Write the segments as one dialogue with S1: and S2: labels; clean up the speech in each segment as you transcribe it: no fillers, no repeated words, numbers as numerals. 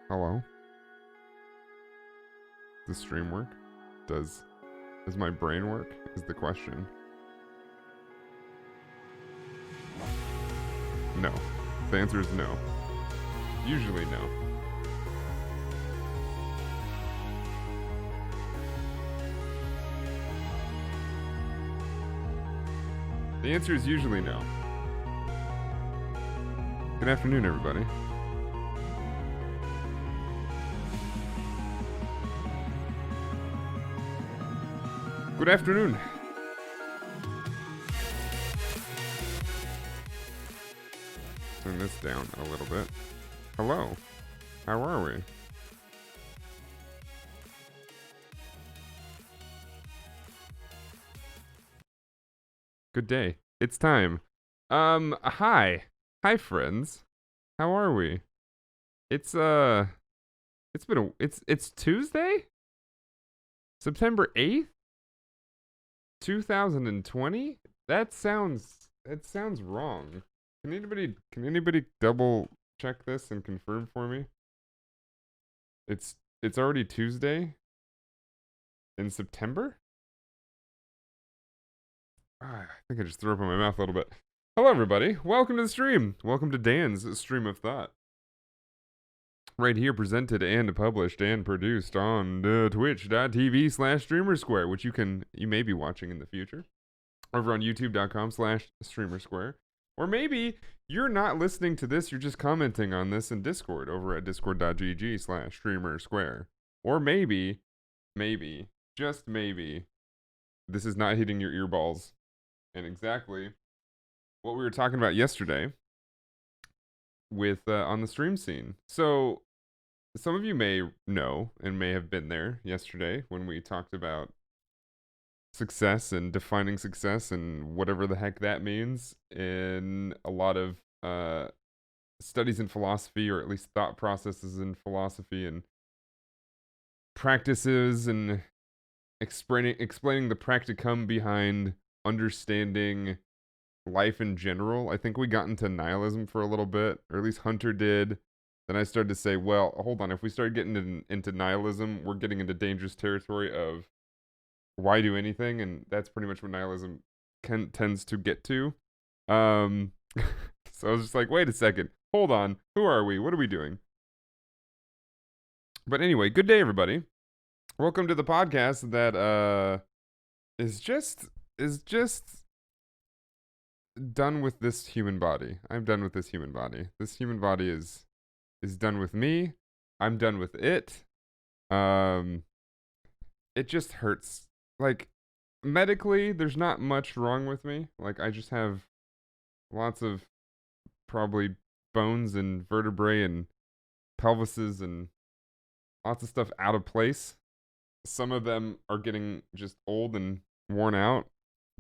S1: Hello? Does stream work? Does my brain work? Is the question. No. The answer is no. Usually no. The answer is usually no. Good afternoon, everybody. Good afternoon. Turn this down a little bit. Hello. How are we? Good day. It's time. Hi. Hi, friends. How are we? It's it's Tuesday? September 8th? 2020? That sounds wrong. Can anybody double check this and confirm for me? It's already Tuesday in September? I think I just threw up in my mouth a little bit. Hello everybody. Welcome to the stream. Welcome to Dan's Stream of Thought. Right here, presented and published and produced on twitch.tv/streamersquare, which you may be watching in the future. Over on youtube.com/streamersquare. Or maybe you're not listening to this, you're just commenting on this in Discord over at discord.gg/streamersquare. Or maybe, just maybe, this is not hitting your earballs. And exactly what we were talking about yesterday with on the stream scene. So some of you may know and may have been there yesterday when we talked about success and defining success and whatever the heck that means in a lot of studies in philosophy, or at least thought processes in philosophy and practices, and explaining the practicum behind understanding life in general. I think we got into nihilism for a little bit, or at least Hunter did. Then I started to say, well, hold on, if we start getting into nihilism, we're getting into dangerous territory of why do anything, and that's pretty much what nihilism tends to get to. So I was just like, wait a second, hold on, who are we? What are we doing? But anyway, good day, everybody. Welcome to the podcast that is just done with this human body. I'm done with this human body. This human body is done with me. I'm done with it. It just hurts. Like, medically, there's not much wrong with me. Like, I just have lots of probably bones and vertebrae and pelvises and lots of stuff out of place. Some of them are getting just old and worn out.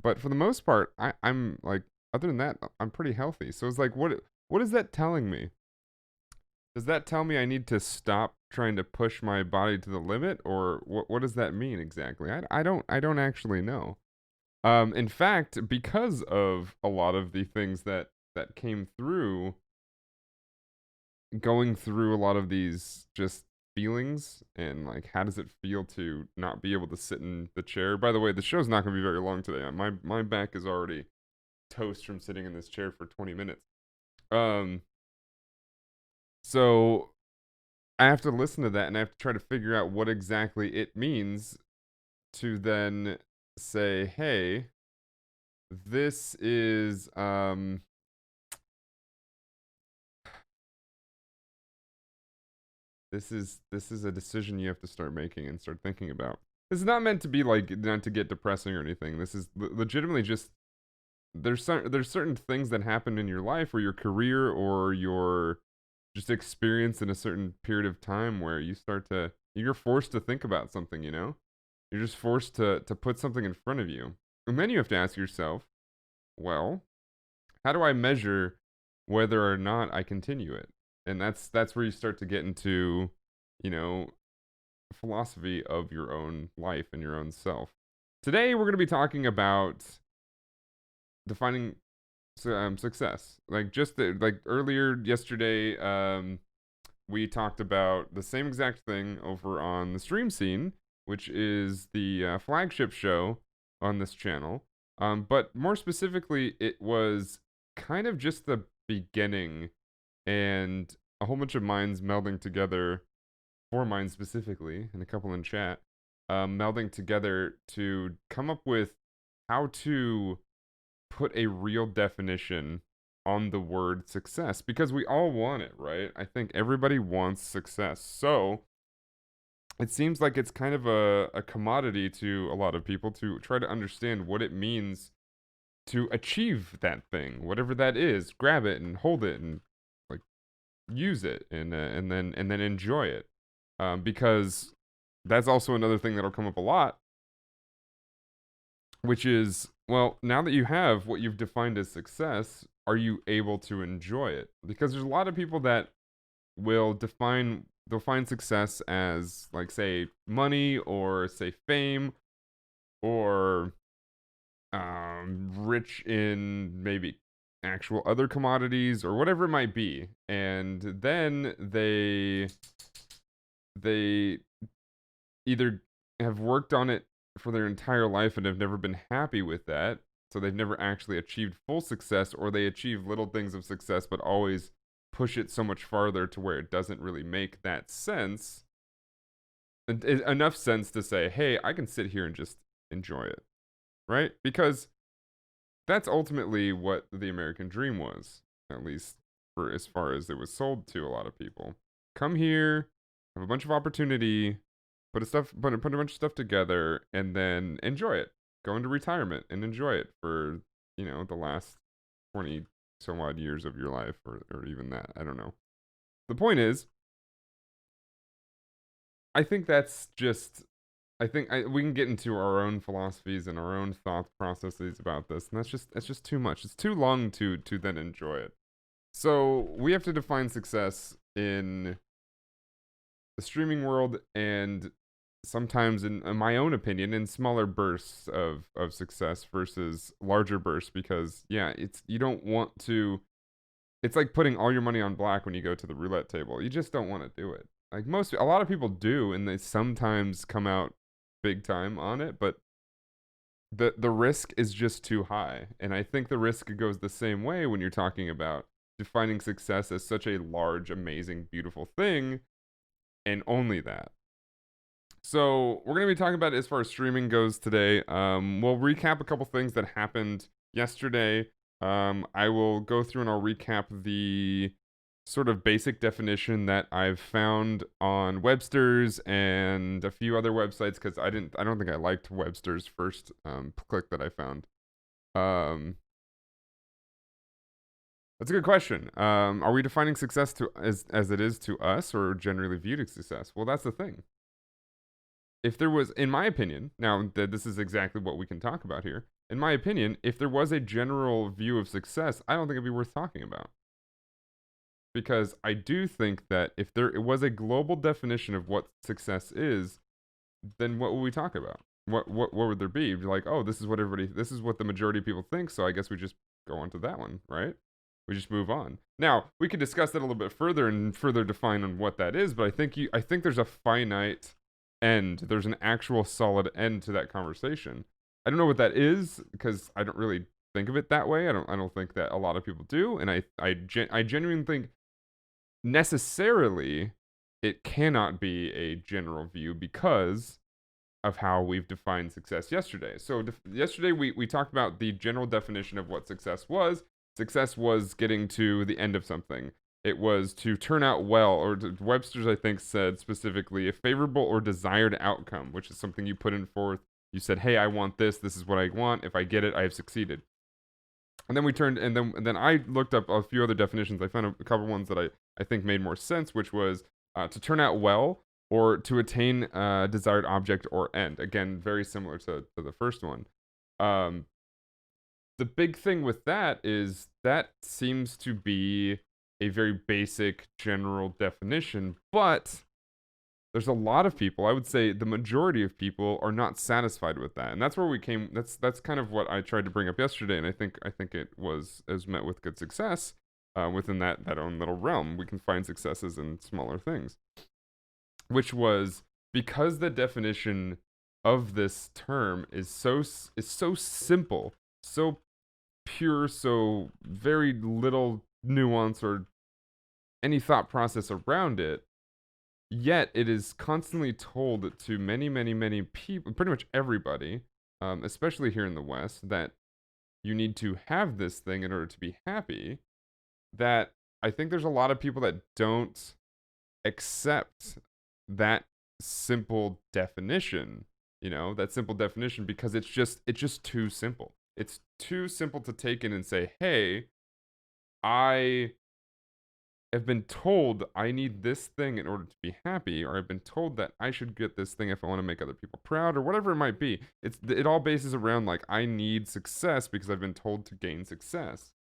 S1: But for the most part, I'm like, other than that, I'm pretty healthy. So it's like, what is that telling me? Does that tell me I need to stop trying to push my body to the limit, or what does that mean exactly? I don't actually know. In fact, because of a lot of the things that came through, going through a lot of these just feelings, and like, how does it feel to not be able to sit in the chair? By the way, the show's not going to be very long today. My back is already toast from sitting in this chair for 20 minutes. So I have to listen to that, and I have to try to figure out what exactly it means to then say, hey, this is this is a decision you have to start making and start thinking about. This is not meant to be like, not to get depressing or anything. This is legitimately just, there's certain things that happen in your life, or your career, or your just experience in a certain period of time, where you're forced to think about something, you know? You're just forced to put something in front of you. And then you have to ask yourself, well, how do I measure whether or not I continue it? And that's where you start to get into, you know, philosophy of your own life and your own self. Today we're going to be talking about defining success. Like, just like earlier yesterday, we talked about the same exact thing over on the Stream Scene, which is the flagship show on this channel. But more specifically, it was kind of just the beginning and a whole bunch of minds melding together, 4 minds specifically, and a couple in chat, melding together to come up with how to put a real definition on the word success, because we all want it, right? I think everybody wants success. So it seems like it's kind of a commodity to a lot of people to try to understand what it means to achieve that thing, whatever that is. Grab it and hold it and like use it and then enjoy it, because that's also another thing that'll come up a lot, which is, well, now that you have what you've defined as success, are you able to enjoy it? Because there's a lot of people that they'll find success as, like, say, money, or say fame, or rich in maybe actual other commodities or whatever it might be, and then they either have worked on it for their entire life and have never been happy with that, so they've never actually achieved full success, or they achieve little things of success but always push it so much farther to where it doesn't really make that sense, enough sense to say, hey, I can sit here and just enjoy it, right? Because that's ultimately what the American dream was, at least for as far as it was sold to a lot of people. Come here, have a bunch of opportunity, put a bunch of stuff together, and then enjoy it. Go into retirement and enjoy it for, the last 20 some odd years of your life, or even that. I don't know. The point is, I think that's just we can get into our own philosophies and our own thought processes about this, and that's just too much. It's too long to then enjoy it. So we have to define success in the streaming world, and sometimes, in my own opinion, in smaller bursts of success versus larger bursts, because you don't want to. It's like putting all your money on black when you go to the roulette table. You just don't want to do it. Like a lot of people do, and they sometimes come out big time on it, but the risk is just too high. And I think the risk goes the same way when you're talking about defining success as such a large, amazing, beautiful thing, and only that. So we're going to be talking about it as far as streaming goes today. We'll recap a couple things that happened yesterday. I will go through and I'll recap the sort of basic definition that I've found on Webster's and a few other websites, because I don't think I liked Webster's first click that I found. That's a good question. Are we defining success as it is to us, or generally viewed as success? Well, that's the thing. If there was, in my opinion, now that this is exactly what we can talk about here, in my opinion, if there was a general view of success, I don't think it'd be worth talking about. Because I do think that if there was a global definition of what success is, then what would we talk about? What would there be? Like, oh, this is what the majority of people think, so I guess we just go on to that one, right? We just move on. Now, we could discuss that a little bit further and further define on what that is, but I think there's a finite end. There's an actual solid end to that conversation. I don't know what that is, because I don't really think of it that way. I don't think that a lot of people do, and I genuinely think necessarily it cannot be a general view because of how we've defined success yesterday. So yesterday we talked about the general definition of what success was. Success was getting to the end of something. It was to turn out well, or Webster's, I think, said specifically, a favorable or desired outcome, which is something you put in forth. You said, hey, I want this. This is what I want. If I get it, I have succeeded. And then then I looked up a few other definitions. I found a couple ones that I think made more sense, which was to turn out well, or to attain a desired object or end. Again, very similar to the first one. The big thing with that is that seems to be a very basic general definition, but there's a lot of people, I would say the majority of people, are not satisfied with that. And that's where we came, that's kind of what I tried to bring up yesterday, and I think it was met with good success. within that own little realm. We can find successes in smaller things, which was because the definition of this term is so simple, so pure, so very little nuance or any thought process around it. Yet it is constantly told to many, many, many people, pretty much everybody, especially here in the West, that you need to have this thing in order to be happy. That I think there's a lot of people that don't accept that simple definition, that simple definition, because it's just too simple. It's too simple to take in and say, hey, I have been told I need this thing in order to be happy, or I've been told that I should get this thing if I want to make other people proud, or whatever it might be. It all bases around like I need success because I've been told to gain success,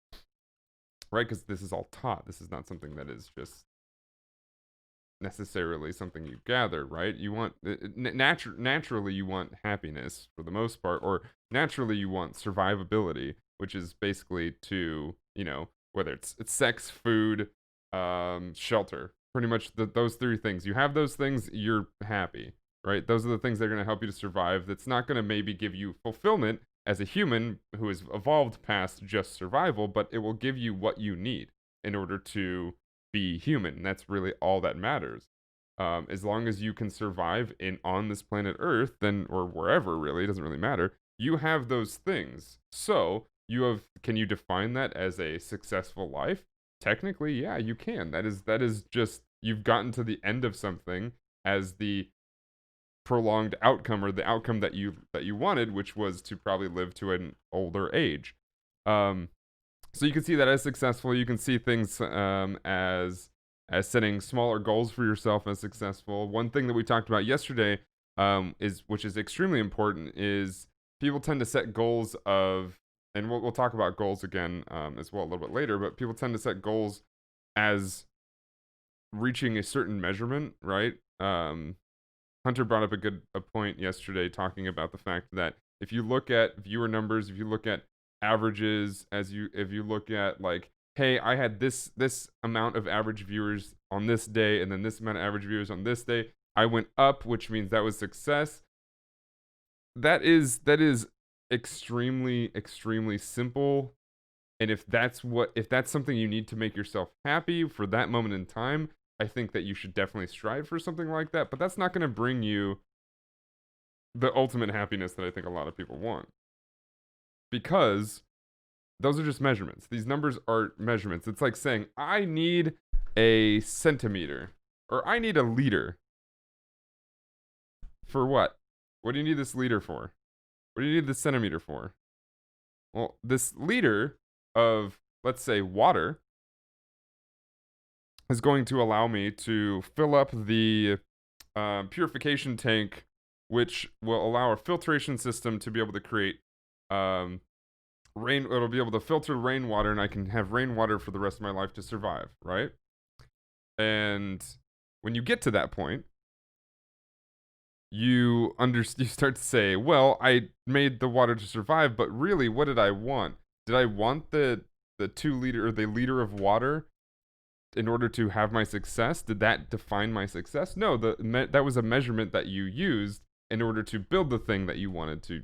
S1: right? Because this is all taught. This is not something that is just necessarily something you gather, right? You want naturally you want happiness for the most part, or naturally you want survivability, which is basically to whether it's sex, food, shelter, pretty much those three things. You have those things, you're happy, right? Those are the things that are going to help you to survive. That's not going to maybe give you fulfillment as a human who has evolved past just survival, but it will give you what you need in order to be human. That's really all that matters. As long as you can survive on this planet Earth, then or wherever, really, it doesn't really matter. You have those things. So can you define that as a successful life? Technically, yeah, you can. That is just you've gotten to the end of something as the prolonged outcome, or the outcome that you wanted, which was to probably live to an older age. So you can see that as successful. You can see things as setting smaller goals for yourself as successful. One thing that we talked about yesterday, which is extremely important, is people tend to set goals of, and we'll talk about goals again as well a little bit later, but people tend to set goals as reaching a certain measurement, right? Hunter brought up a point yesterday talking about the fact that if you look at viewer numbers, if you look at averages, if you look at like, hey, I had this amount of average viewers on this day, and then this amount of average viewers on this day, I went up, which means that was success. That is extremely, extremely simple. And if that's something you need to make yourself happy for that moment in time, I think that you should definitely strive for something like that. But that's not going to bring you the ultimate happiness that I think a lot of people want, because those are just measurements. These numbers are measurements. It's like saying, I need a centimeter, or I need a liter. For what? What do you need this liter for? What do you need this centimeter for? Well, this liter of, let's say, water is going to allow me to fill up the purification tank, which will allow a filtration system to be able to create rain. It'll be able to filter rainwater, and I can have rainwater for the rest of my life to survive, right? And when you get to that point, you start to say, well, I made the water to survive, but really, what did I want? Did I want the 2 liter, or the liter of water in order to have my success? Did that define my success? No, that was a measurement that you used in order to build the thing that you wanted to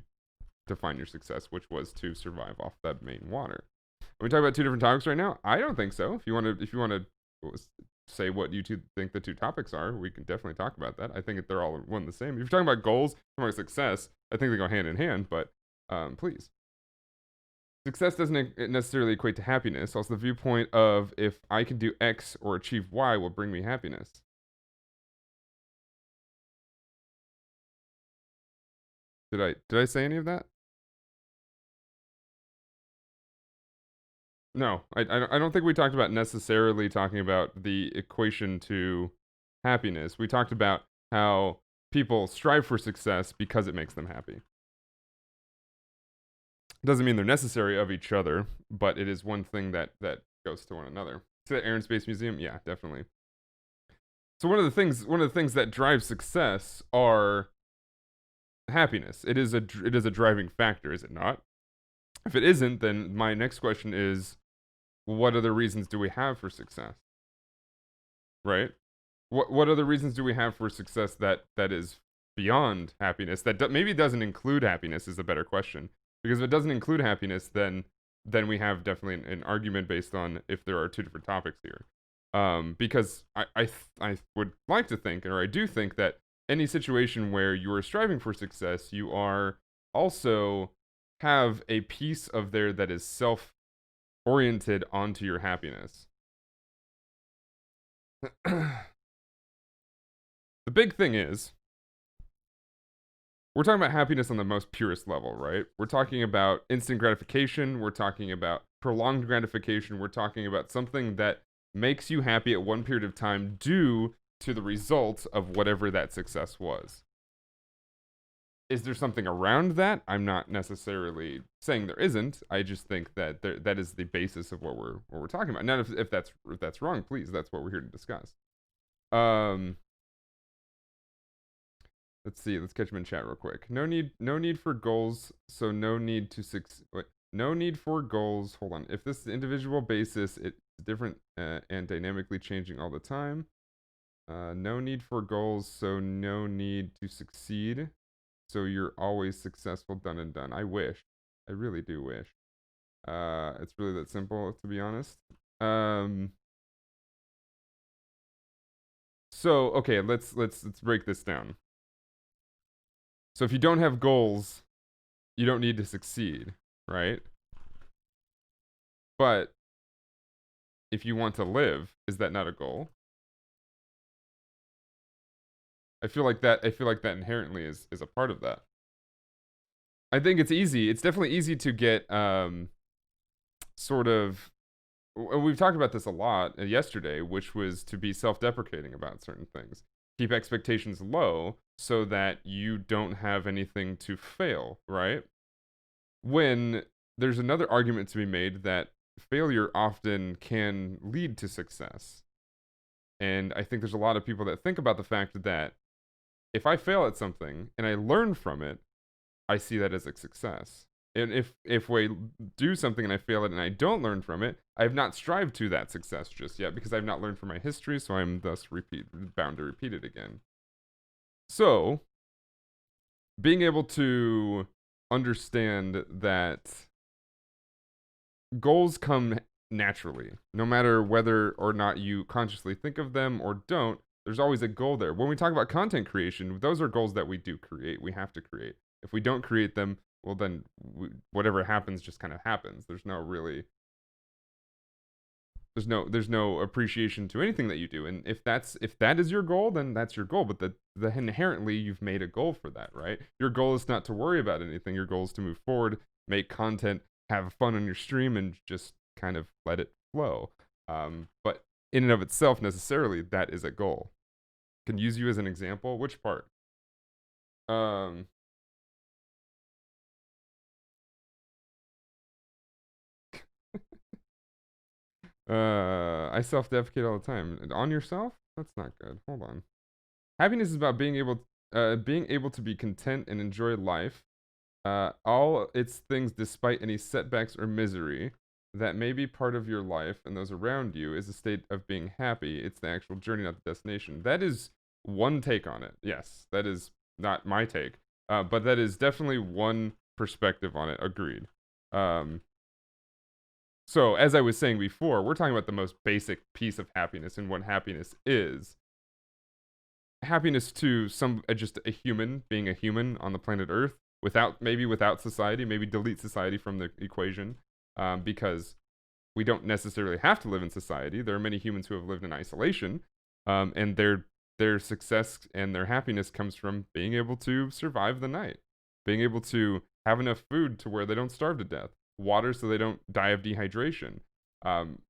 S1: define your success, which was to survive off that main water. Are we talking about two different topics right now? I don't think so. If you want to say what you two think the two topics are, we can definitely talk about that. I think they're all one and the same. If you're talking about goals, talking about success, I think they go hand in hand, but please. Success doesn't necessarily equate to happiness. Also, the viewpoint of if I can do X or achieve Y will bring me happiness. Did I say any of that? No, I don't think we talked about necessarily talking about the equation to happiness. We talked about how people strive for success because it makes them happy. Doesn't mean they're necessary of each other, but it is one thing that goes to one another. See that Air and Space Museum? Yeah, definitely. So one of the things that drives success are happiness. It is a driving factor, is it not? If it isn't, then my next question is, what other reasons do we have for success? Right? What other reasons do we have for success that is beyond happiness? Maybe doesn't include happiness is a better question. Because if it doesn't include happiness, then we have definitely an argument based on if there are two different topics here. Because I would like to think, or I do think that any situation where you are striving for success, you are also have a piece of there that is self oriented onto your happiness. The big thing is, we're talking about happiness on the most purest level, right? We're talking about instant gratification. We're talking about prolonged gratification. We're talking about something that makes you happy at one period of time due to the result of whatever that success was. Is there something around that? I'm not necessarily saying there isn't. I just think that that is the basis of what we're talking about. Now, if that's wrong, please, that's what we're here to discuss. Let's see. Let's catch him in chat real quick. No need for goals. So no need to no need for goals. Hold on. If this is individual basis, it's different and dynamically changing all the time. No need for goals. So no need to succeed. So you're always successful. Done and done. I wish. I really do wish. It's really that simple, to be honest. So okay, let's break this down. So if you don't have goals, you don't need to succeed, right? But if you want to live, is that not a goal? I feel like that inherently is a part of that. I think it's easy. It's definitely easy to get sort of we've talked about this a lot yesterday, which was to be self-deprecating about certain things. Keep expectations low so that you don't have anything to fail, right? When there's another argument to be made that failure often can lead to success. And I think there's a lot of people that think about the fact that if I fail at something and I learn from it, I see that as a success. And if we do something and I fail it and I don't learn from it, I have not strived to that success just yet because I've not learned from my history, so I'm thus bound to repeat it again. So, being able to understand that goals come naturally, no matter whether or not you consciously think of them or don't. There's always a goal there. When we talk about content creation, those are goals that we do create. We have to create. If we don't create them, well, then whatever happens just kind of happens. There's no appreciation to anything that you do. And if that is your goal, then that's your goal. But the inherently you've made a goal for that, right? Your goal is not to worry about anything. Your goal is to move forward, make content, have fun on your stream, and just kind of let it flow. But in and of itself, necessarily, that is a goal. Can use you as an example. Which part? I self-defecate all the time. On yourself? That's not good. Hold on. Happiness is about being able to be content and enjoy life. All its things despite any setbacks or misery that may be part of your life and those around you is a state of being happy. It's the actual journey, not the destination. That is one take on it. Yes, that is not my take. But that is definitely one perspective on it. Agreed. So, as I was saying before, we're talking about the most basic piece of happiness and what happiness is. Happiness to just a human, being a human on the planet Earth, without society, maybe delete society from the equation, because we don't necessarily have to live in society. There are many humans who have lived in isolation, and their success and their happiness comes from being able to survive the night, being able to have enough food to where they don't starve to death, water so they don't die of dehydration.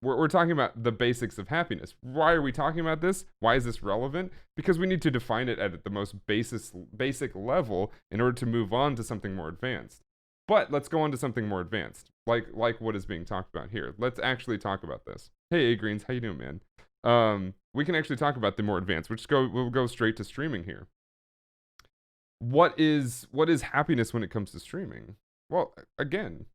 S1: We're talking about the basics of happiness. Why are we talking about this? Why is this relevant? Because we need to define it at the most basic level in order to move on to something more advanced. But let's go on to something more advanced, like what is being talked about here. Let's actually talk about this. Hey, A Greens, how you doing, man? We can actually talk about the more advanced. We'll go straight to streaming here. What is happiness when it comes to streaming? Well, again,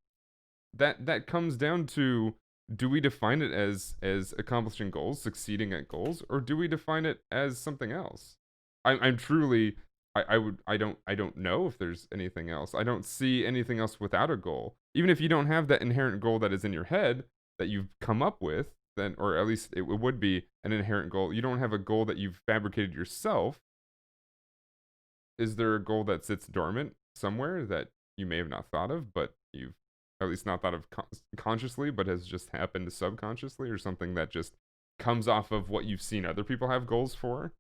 S1: that comes down to do we define it as accomplishing goals, succeeding at goals, or do we define it as something else? I'm truly I don't know if there's anything else. I don't see anything else without a goal. Even if you don't have that inherent goal that is in your head that you've come up with, then or at least it would be an inherent goal. You don't have a goal that you've fabricated yourself. Is there a goal that sits dormant somewhere that you may have not thought of, but you've at least not thought of consciously, but has just happened subconsciously, or something that just comes off of what you've seen other people have goals for?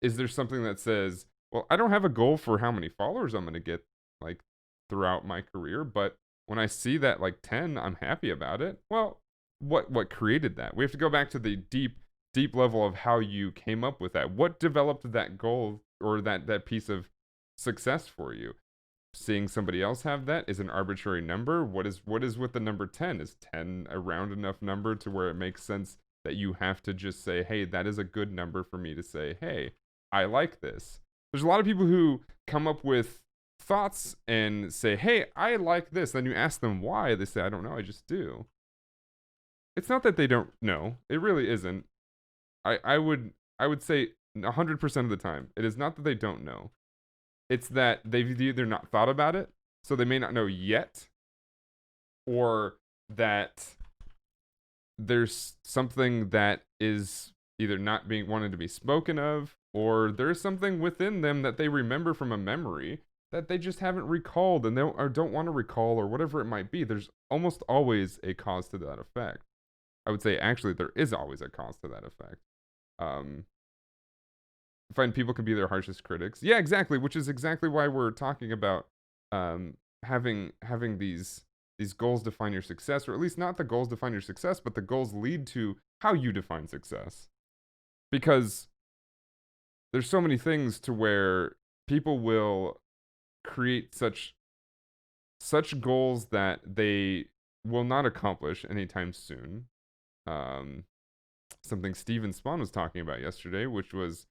S1: Is there something that says, well, I don't have a goal for how many followers I'm going to get like throughout my career, but when I see that like 10, I'm happy about it. Well, what created that? We have to go back to the deep level of how you came up with that. What developed that goal or that piece of success for you? Seeing somebody else have that is an arbitrary number. What is with the number 10? Is 10 a round enough number to where it makes sense that you have to just say, hey, that is a good number for me to say, hey, I like this. There's a lot of people who come up with thoughts and say, hey, I like this. Then you ask them why. They say, I don't know, I just do. It's not that they don't know. It really isn't. I would say 100% of the time, it is not that they don't know. It's that they've either not thought about it, so they may not know yet, or that there's something that is either not being wanted to be spoken of, or there's something within them that they remember from a memory that they just haven't recalled and don't want to recall, or whatever it might be. There's almost always a cause to that effect. I would say actually there is always a cause to that effect. I find people can be their harshest critics. Yeah, exactly, which is exactly why we're talking about having these goals define your success, or at least not the goals define your success, but the goals lead to how you define success. Because there's so many things to where people will create such goals that they will not accomplish anytime soon. Something Steven Spawn was talking about yesterday, which was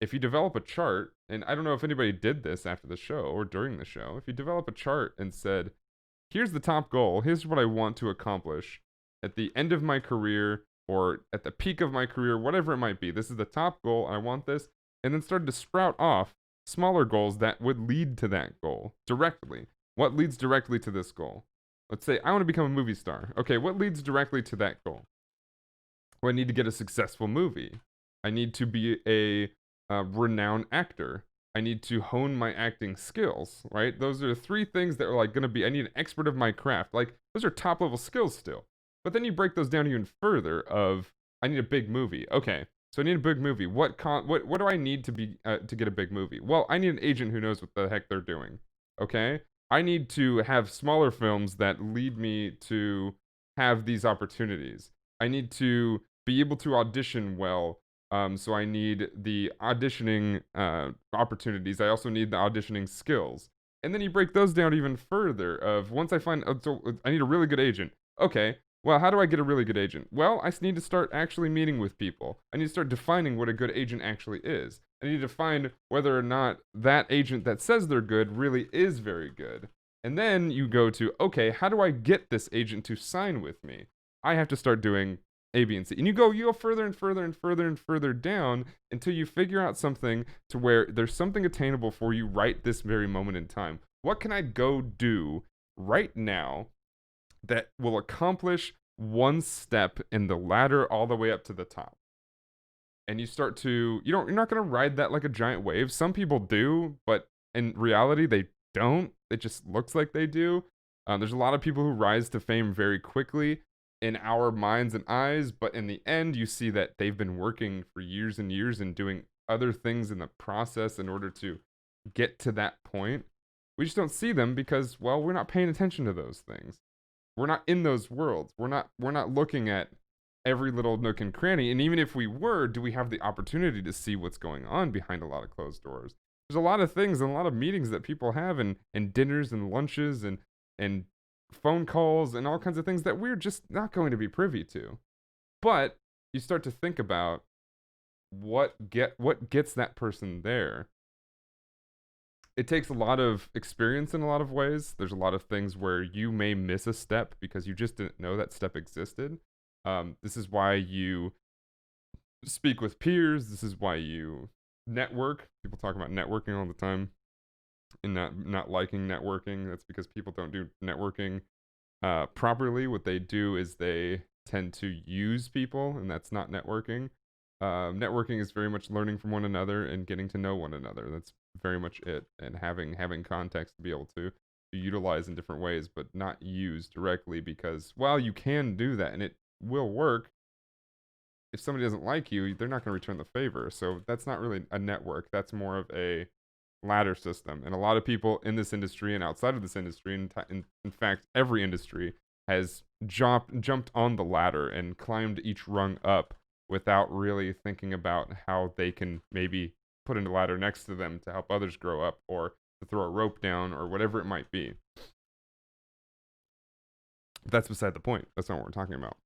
S1: if you develop a chart, and I don't know if anybody did this after the show or during the show, if you develop a chart and said, here's the top goal, here's what I want to accomplish at the end of my career or at the peak of my career, whatever it might be, this is the top goal, I want this, and then started to sprout off smaller goals that would lead to that goal directly. What leads directly to this goal? Let's say I want to become a movie star. Okay, what leads directly to that goal? Well, I need to get a successful movie. I need to be a renowned actor. I need to hone my acting skills, right? Those are three things that are like going to be, I need an expert of my craft. Like, those are top level skills still. But then you break those down even further of, I need a big movie. Okay, so I need a big movie. What do I need to be to get a big movie? Well, I need an agent who knows what the heck they're doing. Okay? I need to have smaller films that lead me to have these opportunities. I need to be able to audition well. So I need the auditioning opportunities. I also need the auditioning skills. And then you break those down even further of once I find, so I need a really good agent. Okay, well, how do I get a really good agent? Well, I need to start actually meeting with people. I need to start defining what a good agent actually is. I need to find whether or not that agent that says they're good really is very good. And then you go to, okay, how do I get this agent to sign with me? I have to start doing A, B, and C. And you go further and further and further and further down until you figure out something to where there's something attainable for you right this very moment in time. What can I go do right now that will accomplish one step in the ladder all the way up to the top? And you start to, you're not going to ride that like a giant wave. Some people do, but in reality, they don't. It just looks like they do. There's a lot of people who rise to fame very quickly in our minds and eyes, but in the end, you see that they've been working for years and years and doing other things in the process in order to get to that point. We just don't see them because, well, we're not paying attention to those things. We're not in those worlds. We're not looking at every little nook and cranny. And even if we were, do we have the opportunity to see what's going on behind a lot of closed doors? There's a lot of things and a lot of meetings that people have and dinners and lunches and phone calls and all kinds of things that we're just not going to be privy to. But you start to think about what gets that person there. it takes a lot of experience in a lot of ways. There's a lot of things where you may miss a step because you just didn't know that step existed. This is why you speak with peers. This is why you network. People talk about networking all the time and not liking networking. That's because people don't do networking properly. What they do is they tend to use people, and that's not networking. Networking is very much learning from one another and getting to know one another. That's very much it, and having context to be able to utilize in different ways, but not use directly because while you can do that and it will work, if somebody doesn't like you, they're not going to return the favor. So that's not really a network. That's more of a ladder system. And a lot of people in this industry and outside of this industry, in fact, every industry has jumped on the ladder and climbed each rung up without really thinking about how they can maybe put a ladder next to them to help others grow up or to throw a rope down or whatever it might be. But that's beside the point. That's not what we're talking about.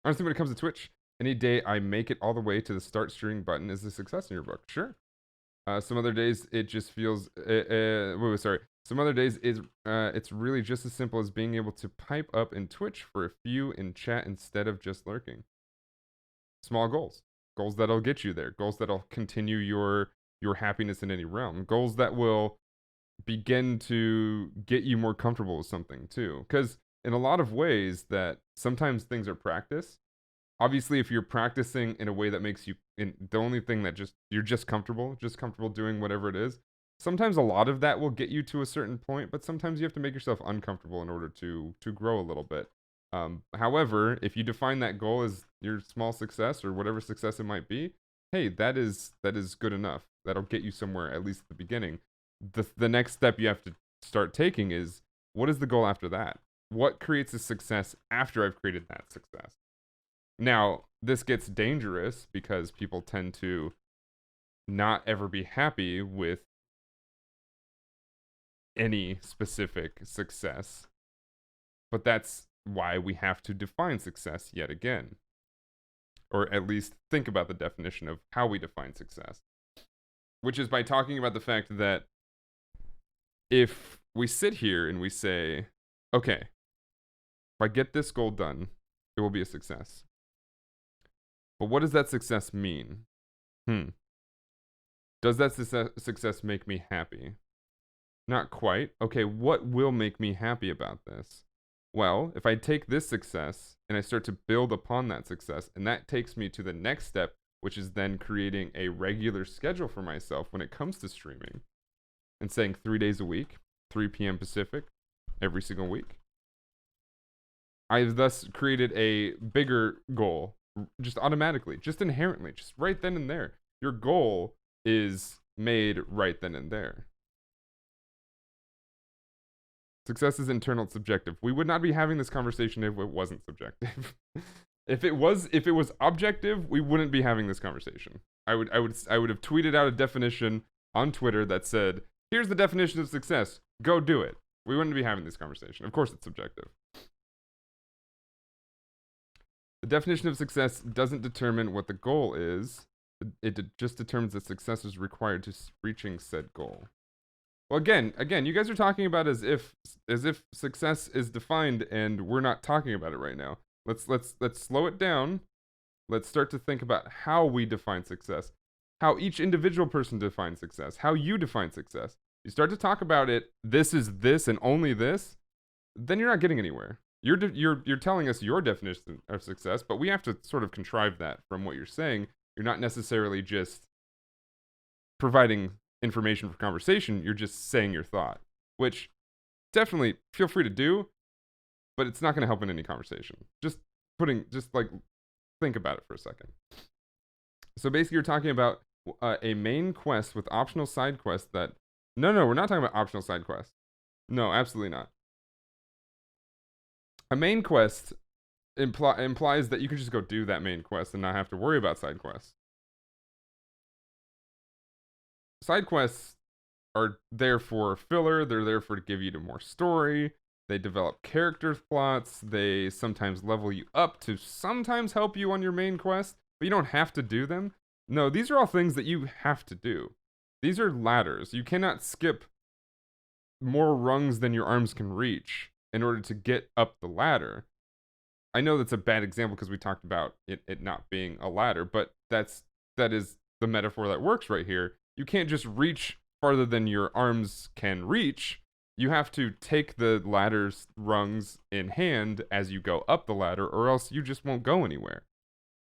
S1: Honestly, when it comes to Twitch, any day I make it all the way to the start streaming button is a success in your book. Sure. Some other days it just feels. Sorry. Some other days it's really just as simple as being able to pipe up in Twitch for a few in chat instead of just lurking. Small goals that'll get you there, goals that'll continue your happiness in any realm, goals that will begin to get you more comfortable with something too. Because in a lot of ways, that sometimes things are practice. Obviously, if you're practicing in a way that makes you the only thing that you're just comfortable doing whatever it is. Sometimes a lot of that will get you to a certain point, but sometimes you have to make yourself uncomfortable in order to grow a little bit. However, if you define that goal as your small success or whatever success it might be, hey, that is good enough. That'll get you somewhere, at least at the beginning. The next step you have to start taking is, what is the goal after that? What creates a success after I've created that success? Now, this gets dangerous because people tend to not ever be happy with any specific success. But that's why we have to define success yet again. Or at least think about the definition of how we define success. Which is by talking about the fact that if we sit here and we say, okay, if I get this goal done, it will be a success. But what does that success mean? Does that success make me happy? Not quite. Okay, what will make me happy about this? Well, if I take this success and I start to build upon that success, and that takes me to the next step, which is then creating a regular schedule for myself when it comes to streaming, and saying 3 days a week, 3 p.m. Pacific, every single week. I've thus created a bigger goal, just automatically, just inherently, just right then and there. Your goal is made right then and there. Success is internal, it's subjective. We would not be having this conversation if it wasn't subjective. if it was objective, we wouldn't be having this conversation. I would have tweeted out a definition on Twitter that said, "Here's the definition of success. Go do it." We wouldn't be having this conversation. Of course, it's subjective. The definition of success doesn't determine what the goal is. It just determines that success is required to reaching said goal. Well, again, you guys are talking about as if success is defined, and we're not talking about it right now. Let's slow it down. Let's start to think about how we define success, how each individual person defines success, how you define success. You start to talk about it. This is this and only this. Then you're not getting anywhere. You're telling us your definition of success, but we have to sort of contrive that from what you're saying. You're not necessarily just providing information for conversation, you're just saying your thought, which definitely feel free to do, but it's not going to help in any conversation. Just think about it for a second. So basically you're talking about a main quest with optional side quests that, no, we're not talking about optional side quests. No, absolutely not. A main quest implies that you can just go do that main quest and not have to worry about side quests. Side quests are there for filler. They're there to give you more story. They develop character plots. They sometimes level you up to sometimes help you on your main quest, but you don't have to do them. No, these are all things that you have to do. These are ladders. You cannot skip more rungs than your arms can reach in order to get up the ladder. I know that's a bad example because we talked about it not being a ladder, but that is the metaphor that works right here. You can't just reach farther than your arms can reach. You have to take the ladder's rungs in hand as you go up the ladder, or else you just won't go anywhere.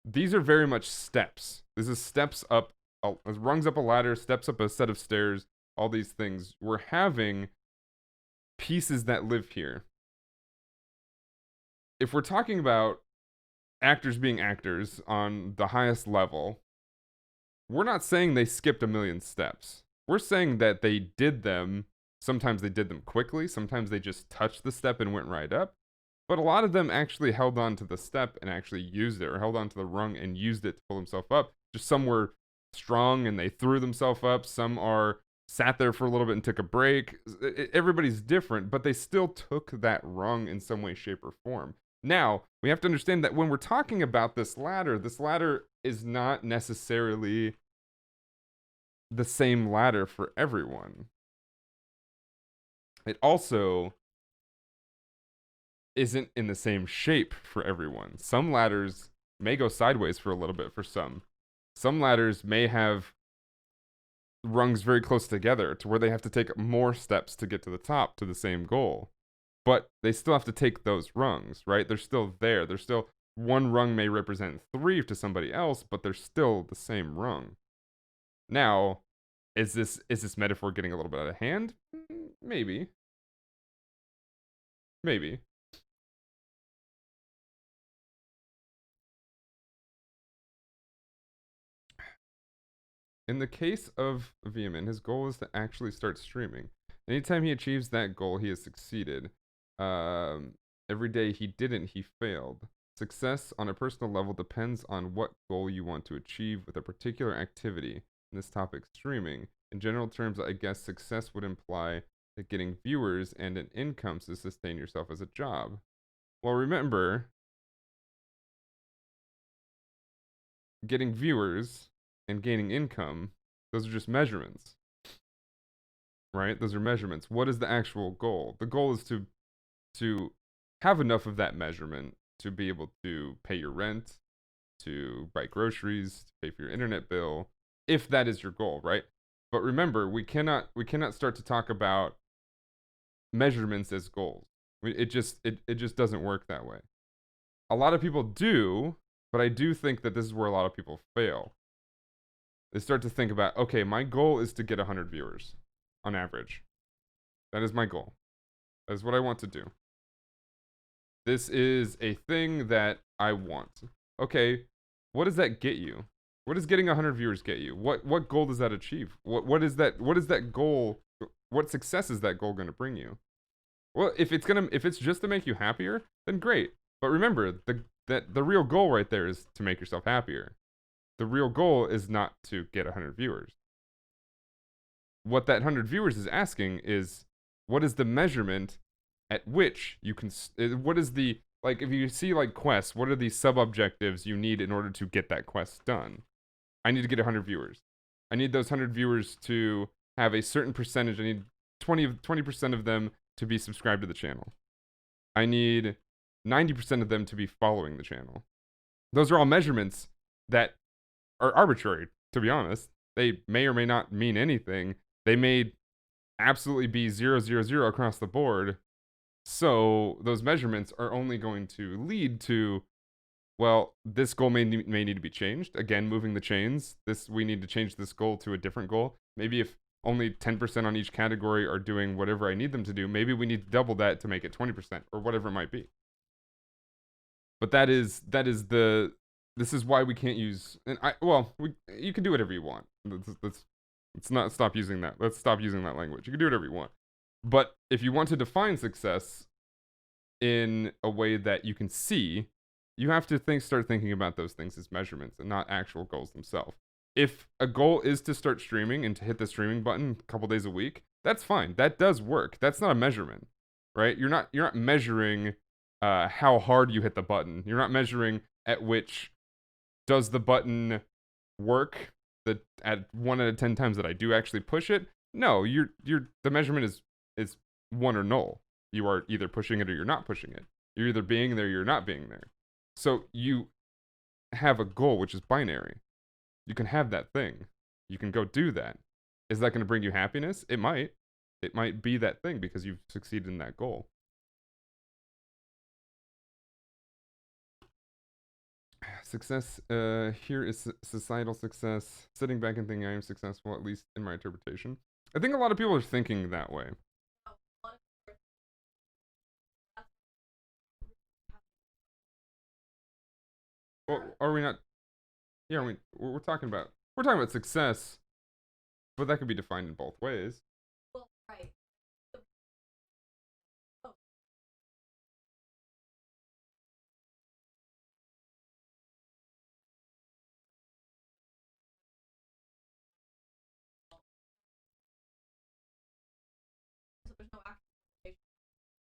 S1: These are very much steps. This is steps up, rungs up a ladder, steps up a set of stairs, all these things. We're having pieces that live here. If we're talking about actors being actors on the highest level, we're not saying they skipped a million steps. We're saying that they did them. Sometimes they did them quickly, sometimes they just touched the step and went right up. But a lot of them actually held on to the step and actually used it, or held on to the rung and used it to pull themselves up. Just some were strong and they threw themselves up. Some are sat there for a little bit and took a break. Everybody's different, but they still took that rung in some way, shape, or form. Now, we have to understand that when we're talking about this ladder is not necessarily the same ladder for everyone. It also isn't in the same shape for everyone. Some ladders may go sideways for a little bit for some. Some ladders may have rungs very close together to where they have to take more steps to get to the top to the same goal. But they still have to take those rungs, right? They're still there. They're still, one rung may represent 3 to somebody else, but they're still the same rung. Now, is this metaphor getting a little bit out of hand? Maybe. Maybe. In the case of Vehemen, his goal is to actually start streaming. Anytime he achieves that goal, he has succeeded. Every day he didn't, he failed. Success on a personal level depends on what goal you want to achieve with a particular activity. In this topic, streaming. In general terms, I guess success would imply that getting viewers and an income to sustain yourself as a job. Well, remember, getting viewers and gaining income, those are just measurements. Right? Those are measurements. What is the actual goal? The goal is to have enough of that measurement to be able to pay your rent, to buy groceries, to pay for your internet bill, if that is your goal, right? But remember, we cannot start to talk about measurements as goals. It just doesn't work that way. A lot of people do, but I do think that this is where a lot of people fail. They start to think about, okay, my goal is to get 100 viewers on average. That is my goal. That is what I want to do. This is a thing that I want. Okay, what does that get you? What does getting 100 viewers get you? What goal does that achieve? What is that goal? What success is that goal going to bring you? Well, if it's just to make you happier, then great. But remember, the real goal right there is to make yourself happier. The real goal is not to get 100 viewers. What that 100 viewers is asking is, what is the measurement at which you can, what is the, like, if you see, like, quests, what are the sub-objectives you need in order to get that quest done? I need to get 100 viewers. I need those 100 viewers to have a certain percentage. I need 20% of them to be subscribed to the channel. I need 90% of them to be following the channel. Those are all measurements that are arbitrary, to be honest. They may or may not mean anything. They may absolutely be 0, 0, 0 across the board. So those measurements are only going to lead to, well, this goal may need to be changed. Again, moving the chains. We need to change this goal to a different goal. Maybe if only 10% on each category are doing whatever I need them to do, maybe we need to double that to make it 20% or whatever it might be. But this is why we can't use, and you can do whatever you want. Let's not stop using that. Let's stop using that language. You can do whatever you want. But if you want to define success in a way that you can see, you have to start thinking about those things as measurements and not actual goals themselves. If a goal is to start streaming and to hit the streaming button a couple days a week, that's fine. That does work. That's not a measurement, right? You're not measuring how hard you hit the button. You're not measuring at which does the button work that at 1 out of 10 times that I do actually push it, no, the measurement is one or null. You are either pushing it or you're not pushing it. You're either being there or you're not being there. So you have a goal which is binary. You can have that thing. You can go do that. Is that going to bring you happiness? It might. It might be that thing because you've succeeded in that goal. Success here is societal success. Sitting back and thinking I am successful, at least in my interpretation. I think a lot of people are thinking that way. Well, are we not? Yeah, we're talking about success, but that could be defined in both ways. Well, right.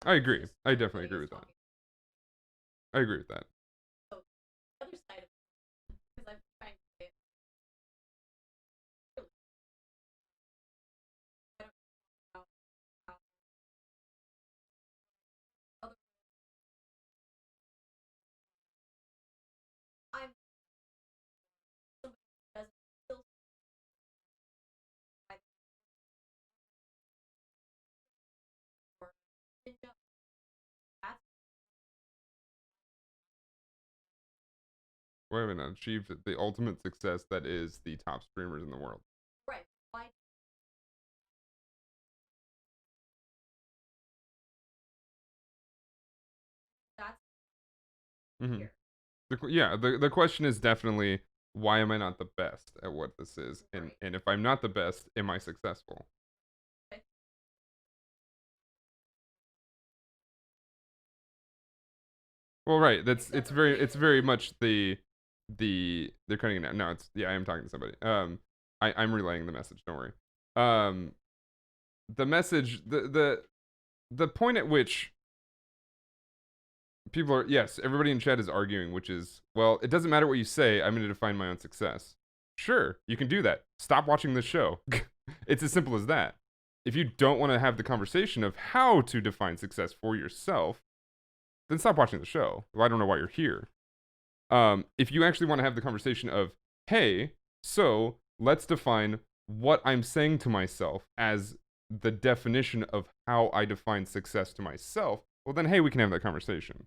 S1: I agree. I definitely agree with that. I agree with that. We haven't achieved the ultimate success that is the top streamers in the world. Right. Why? That's mm-hmm. The question is definitely why am I not the best at what this is, and if I'm not the best, am I successful? Well, right. It's very much the they're cutting it out. No, I am talking to somebody. I'm relaying the message. Don't worry. The message the point at which people are, yes, everybody in chat is arguing, which is, well, it doesn't matter what you say. I'm going to define my own success. Sure, you can do that. Stop watching this show. It's as simple as that. If you don't want to have the conversation of how to define success for yourself, then stop watching the show. Well, I don't know why you're here. If you actually want to have the conversation of, hey, so let's define what I'm saying to myself as the definition of how I define success to myself, well, then, hey, we can have that conversation.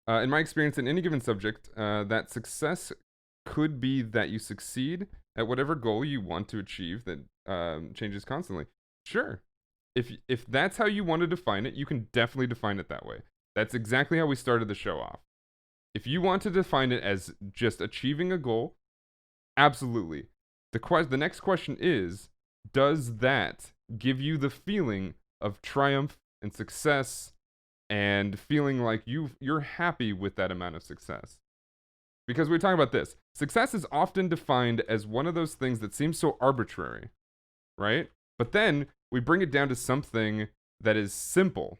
S1: In my experience in any given subject, that success could be that you succeed at whatever goal you want to achieve that changes constantly. Sure. If that's how you want to define it, you can definitely define it that way. That's exactly how we started the show off. If you want to define it as just achieving a goal, absolutely. The next question is, does that give you the feeling of triumph and success and feeling like you're happy with that amount of success? Because we're talking about this. Success is often defined as one of those things that seems so arbitrary, right? But then we bring it down to something that is simple.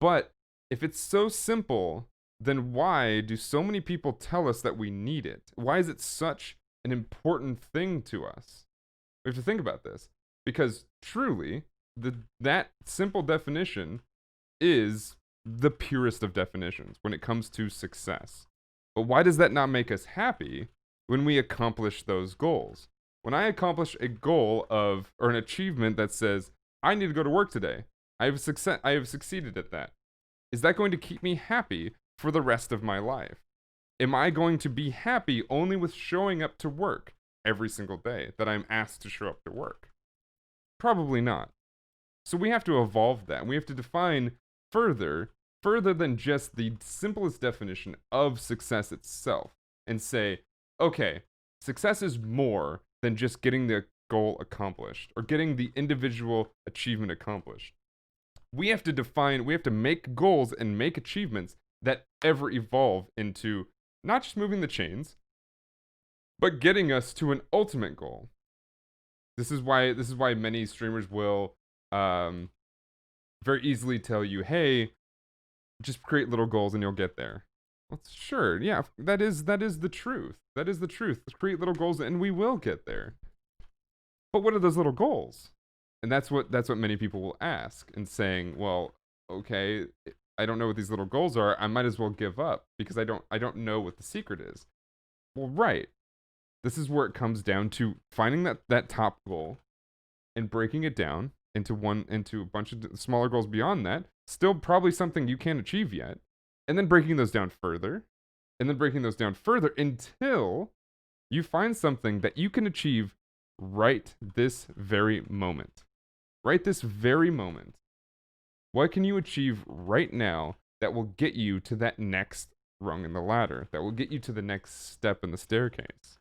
S1: But if it's so simple, then why do so many people tell us that we need it? Why is it such an important thing to us? We have to think about this. Because truly, that simple definition is the purest of definitions when it comes to success. But why does that not make us happy when we accomplish those goals? When I accomplish a goal of, or an achievement that says, I need to go to work today, I have succeeded at that. Is that going to keep me happy for the rest of my life? Am I going to be happy only with showing up to work every single day that I'm asked to show up to work? Probably not. So we have to evolve that. We have to define further than just the simplest definition of success itself and say, okay, success is more than just getting the goal accomplished or getting the individual achievement accomplished. We have to make goals and make achievements that ever evolve into not just moving the chains, but getting us to an ultimate goal. This is why many streamers will very easily tell you, hey, just create little goals and you'll get there. Well, sure, yeah, that is the truth. That is the truth. Let's create little goals, and we will get there. But what are those little goals? And that's what many people will ask and saying, well, okay, I don't know what these little goals are. I might as well give up because I don't know what the secret is. Well, right. This is where it comes down to finding that top goal and breaking it down into a bunch of smaller goals beyond that. Still probably something you can't achieve yet. And then breaking those down further. And then breaking those down further until you find something that you can achieve right this very moment. Right this very moment. What can you achieve right now that will get you to that next rung in the ladder? That will get you to the next step in the staircase?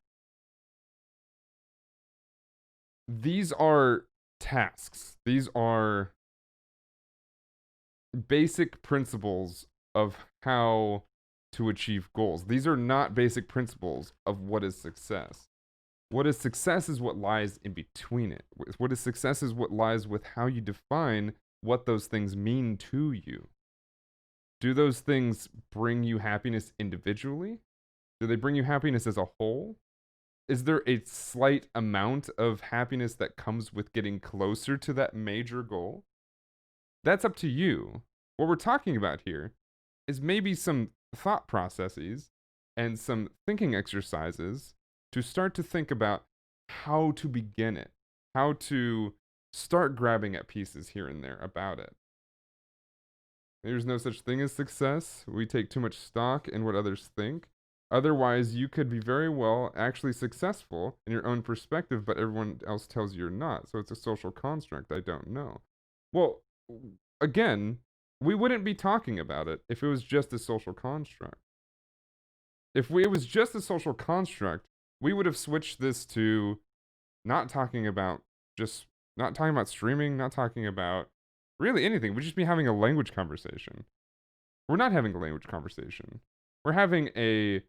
S1: These are tasks. These are basic principles of how to achieve goals. These are not basic principles of what is success. What is success is what lies in between it. What is success is what lies with how you define what those things mean to you. Do those things bring you happiness individually? Do they bring you happiness as a whole? Is there a slight amount of happiness that comes with getting closer to that major goal? That's up to you. What we're talking about here is maybe some thought processes and some thinking exercises to start to think about how to begin it, how to start grabbing at pieces here and there about it. There's no such thing as success. We take too much stock in what others think. Otherwise, you could be very well actually successful in your own perspective, but everyone else tells you you're not. So it's a social construct. I don't know. Well, again, we wouldn't be talking about it if it was just a social construct. It was just a social construct, we would have switched this to not talking about just not talking about streaming, not talking about really anything. We'd just be having a language conversation. We're not having a language conversation. We're having a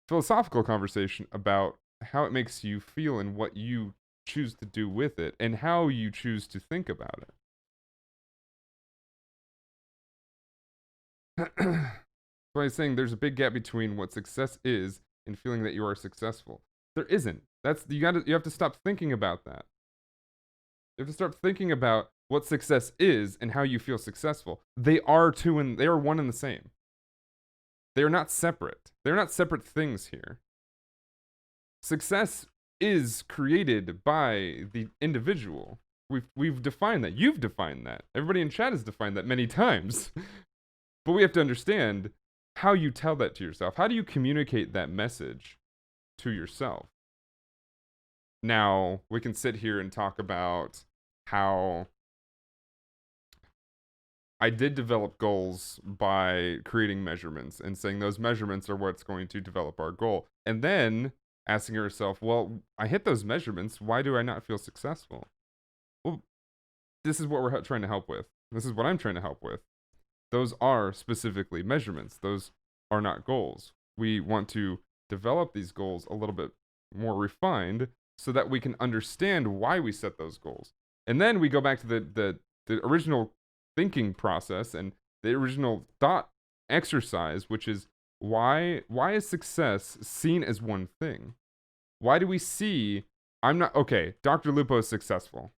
S1: philosophical conversation about how it makes you feel and what you choose to do with it and how you choose to think about it. So I was saying there's a big gap between what success is and feeling that you are successful. There isn't. You have to stop thinking about that. You have to start thinking about what success is and how you feel successful. They are one and the same. They are not separate. They're not separate things here. Success is created by the individual. We've defined that. You've defined that. Everybody in chat has defined that many times. But we have to understand how you tell that to yourself. How do you communicate that message to yourself? Now, we can sit here and talk about how I did develop goals by creating measurements and saying those measurements are what's going to develop our goal. And then asking yourself, well, I hit those measurements. Why do I not feel successful? Well, this is what we're trying to help with. This is what I'm trying to help with. Those are specifically measurements. Those are not goals. We want to develop these goals a little bit more refined so that we can understand why we set those goals. And then we go back to the original thinking process and the original thought exercise, which is why is success seen as one thing? Why do we see Dr. Lupo is successful.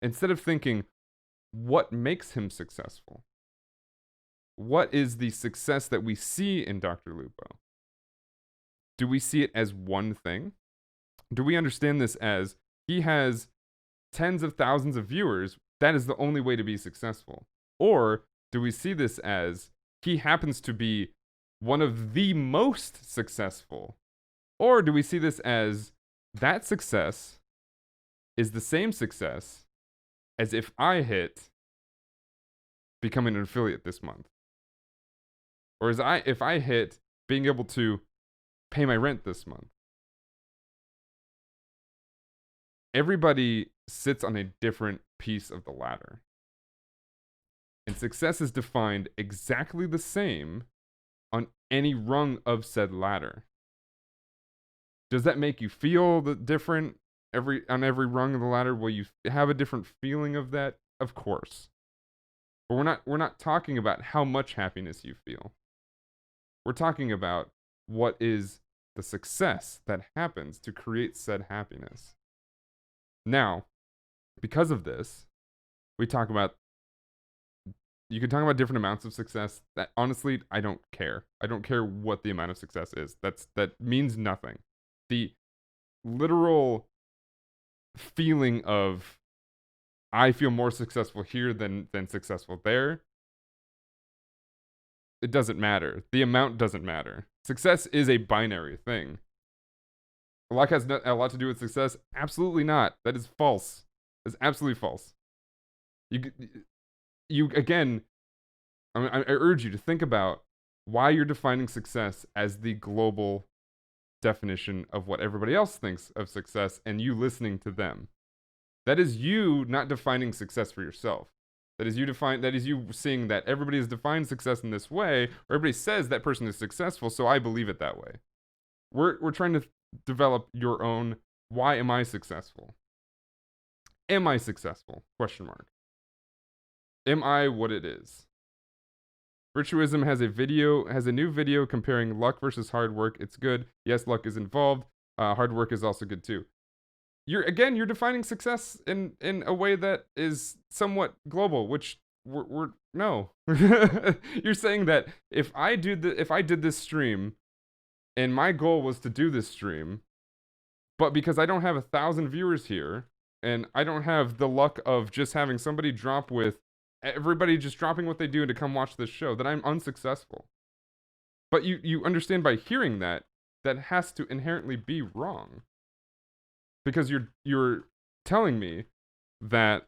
S1: Instead of thinking, what makes him successful? What is the success that we see in Dr. Lupo? Do we see it as one thing? Do we understand this as he has tens of thousands of viewers? That is the only way to be successful. Or do we see this as he happens to be one of the most successful? Or do we see this as that success is the same success as if I hit becoming an affiliate this month? Or if I hit being able to pay my rent this month? Everybody sits on a different piece of the ladder. And success is defined exactly the same on any rung of said ladder. Does that make you feel different on every rung of the ladder? Will you have a different feeling of that? Of course. But we're not talking about how much happiness you feel. We're talking about what is the success that happens to create said happiness. Now, because of this, we talk about you can talk about different amounts of success. That honestly, I don't care. I don't care what the amount of success is. That means nothing. The literal feeling of I feel more successful here than successful there, it doesn't matter. The amount doesn't matter. Success is a binary thing. Luck has a lot to do with success? Absolutely not. That is false. That's absolutely false. You again, I urge you to think about why you're defining success as the global definition of what everybody else thinks of success and you listening to them. That is you not defining success for yourself. That is you seeing that everybody has defined success in this way, or everybody says that person is successful, so I believe it that way. We're trying to develop your own why am I successful? Am I successful? Question mark. Am I what it is? Virtuism has a new video comparing luck versus hard work. It's good. Yes, luck is involved. Hard work is also good too. You're defining success in a way that is somewhat global, which we're no. You're saying that if I did this stream, and my goal was to do this stream, but because I don't have 1,000 viewers here, and I don't have the luck of just having somebody drop with everybody just dropping what they do to come watch this show, that I'm unsuccessful. But you understand by hearing that has to inherently be wrong. Because you're telling me that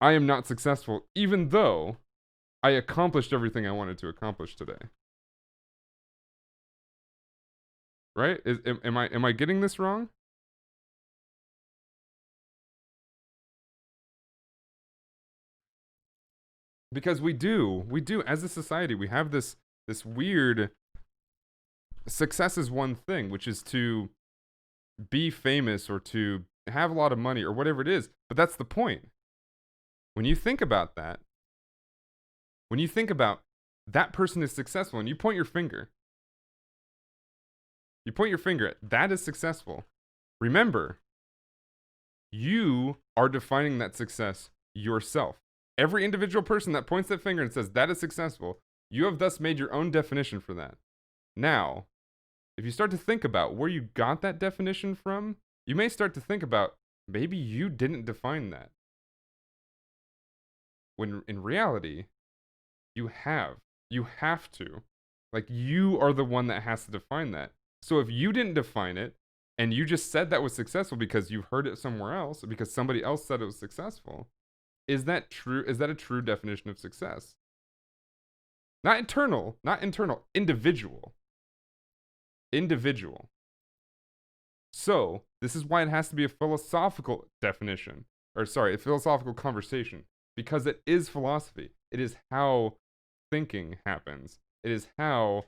S1: I am not successful, even though I accomplished everything I wanted to accomplish today. Right? Am I getting this wrong? Because we do as a society, we have this weird success is one thing, which is to be famous or to have a lot of money or whatever it is. But that's the point. When you think about that, that person is successful and you point your finger at that is successful. Remember, you are defining that success yourself. Every individual person that points that finger and says that is successful, you have thus made your own definition for that. Now, if you start to think about where you got that definition from, you may start to think about maybe you didn't define that. When in reality, you have. You have to. Like, you are the one that has to define that. So if you didn't define it, and you just said that was successful because you heard it somewhere else, or because somebody else said it was successful, is that true? Is that a true definition of success? Not internal, individual. Individual. So, this is why it has to be a philosophical definition. A philosophical conversation. Because it is philosophy. It is how thinking happens. It is how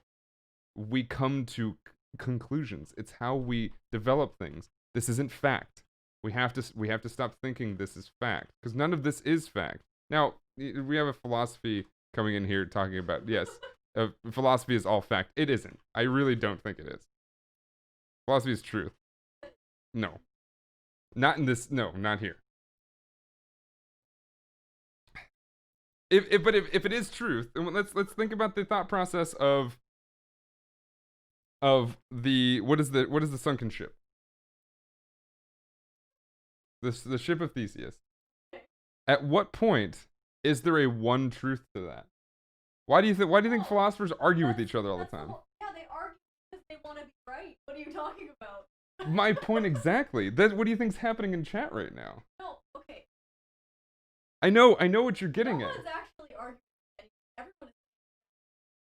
S1: we come to conclusions. It's how we develop things. This isn't fact. We have to stop thinking this is fact. Because none of this is fact. Now, we have a philosophy coming in here talking about, yes, philosophy is all fact. It isn't. I really don't think it is. Philosophy is truth. No. Not in this, no, not here. If it is truth, let's think about the thought process of the what is the sunken ship? The Ship of Theseus. At what point is there a one truth to that? Why do you think philosophers argue with each other all the time?
S2: Yeah, they argue because they want to be right. What are you talking about?
S1: My point exactly. What do you think's happening in chat right now?
S2: No, okay.
S1: I know what you're getting
S2: no
S1: at.
S2: one's actually arguing. Everyone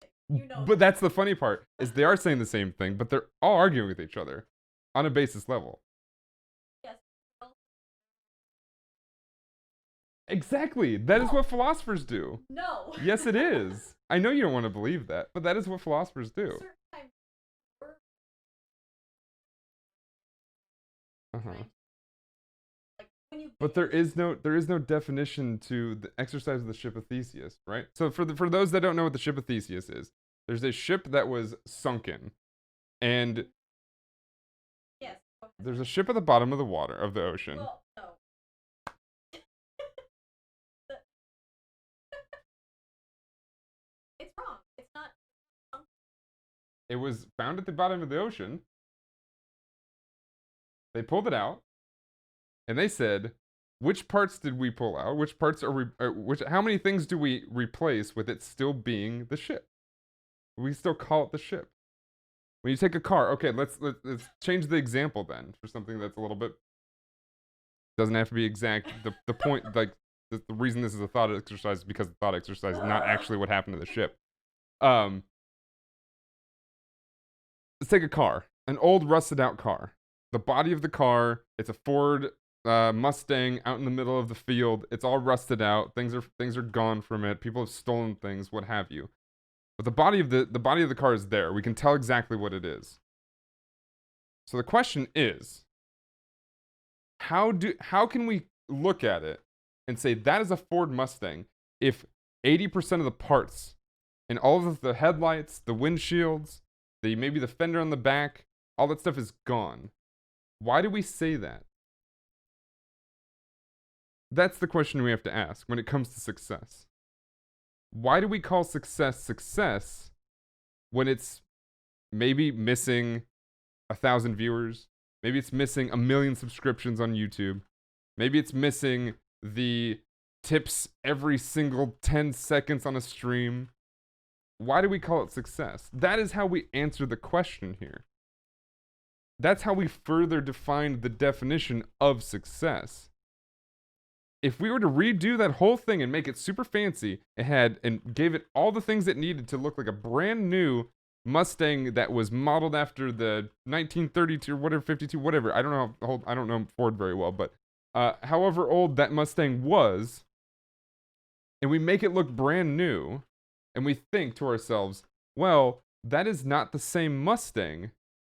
S2: is you know.
S1: But that's the funny part, is they are saying the same thing, but they're all arguing with each other on a basis level.
S2: Yes.
S1: Exactly. That is what philosophers do.
S2: No.
S1: Yes, it is. I know you don't want to believe that, but that is what philosophers do. Uh-huh. But there is no definition to the exercise of the Ship of Theseus, right? So for those that don't know what the Ship of Theseus is, There's a ship that was sunken, and
S2: Yes.
S1: there's a ship at the bottom of the water of the ocean.
S2: Well, no. It's wrong. It's not.
S1: It was found at the bottom of the ocean. They pulled it out, and they said, "Which parts did we pull out? Which parts are we? How many things do we replace with it still being the ship? We still call it the ship. When you take a car, okay, let's change the example then for something that's a little bit doesn't have to be exact. The point, like the reason this is a thought exercise is because the thought exercise is not actually what happened to the ship. Let's take a car, an old rusted out car. The body of the car, it's a Ford Mustang out in the middle of the field. It's all rusted out. Things are gone from it. People have stolen things, what have you. But the body of the car is there. We can tell exactly what it is. So the question is, how can we look at it and say that is a Ford Mustang if 80% of the parts and all of the headlights, the windshields, maybe the fender on the back, all that stuff is gone? Why do we say that? That's the question we have to ask when it comes to success. Why do we call success when it's maybe missing 1,000 viewers? Maybe it's missing 1 million subscriptions on YouTube. Maybe it's missing the tips every single 10 seconds on a stream. Why do we call it success? That is how we answer the question here. That's how we further define the definition of success. If we were to redo that whole thing and make it super fancy, and gave it all the things it needed to look like a brand new Mustang that was modeled after the 1932 or whatever, 52, whatever. I don't know Ford very well, but however old that Mustang was, and we make it look brand new, and we think to ourselves, well, that is not the same Mustang,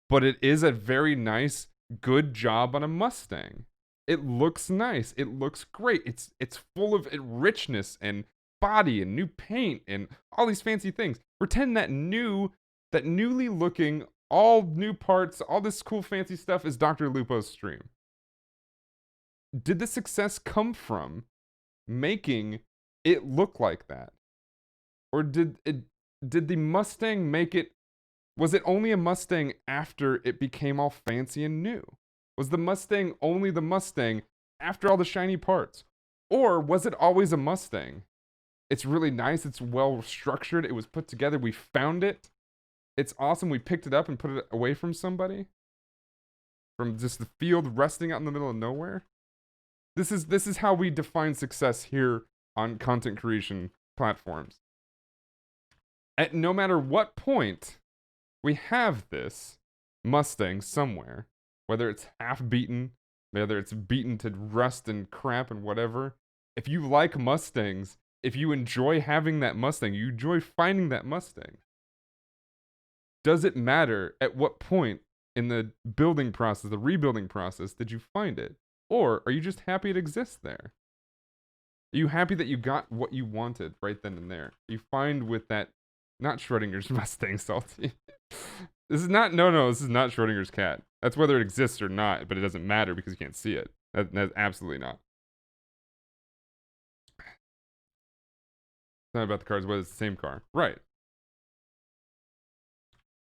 S1: but it is a very nice, good job on a Mustang. It looks nice. It looks great. It's full of richness and body and new paint and all these fancy things. Pretend that newly looking, all new parts, all this cool fancy stuff is Dr. Lupo's stream. Did the success come from making it look like that? Or did the Mustang make it? Was it only a Mustang after it became all fancy and new? Was the Mustang only the Mustang after all the shiny parts? Or was it always a Mustang? It's really nice, it's well structured, it was put together, we found it. It's awesome, we picked it up and put it away from somebody. From just the field resting out in the middle of nowhere. This is how we define success here on content creation platforms. At no matter what point we have this Mustang somewhere, whether it's half beaten, whether it's beaten to rust and crap and whatever. If you like Mustangs, if you enjoy having that Mustang, you enjoy finding that Mustang. Does it matter at what point in the building process, the rebuilding process, did you find it? Or are you just happy it exists there? Are you happy that you got what you wanted right then and there? You find with that, not Schrodinger's Mustang, Salty. This is not Schrodinger's cat. That's whether it exists or not, but it doesn't matter because you can't see it. That's absolutely not. It's not about the cars, whether it's the same car. Right.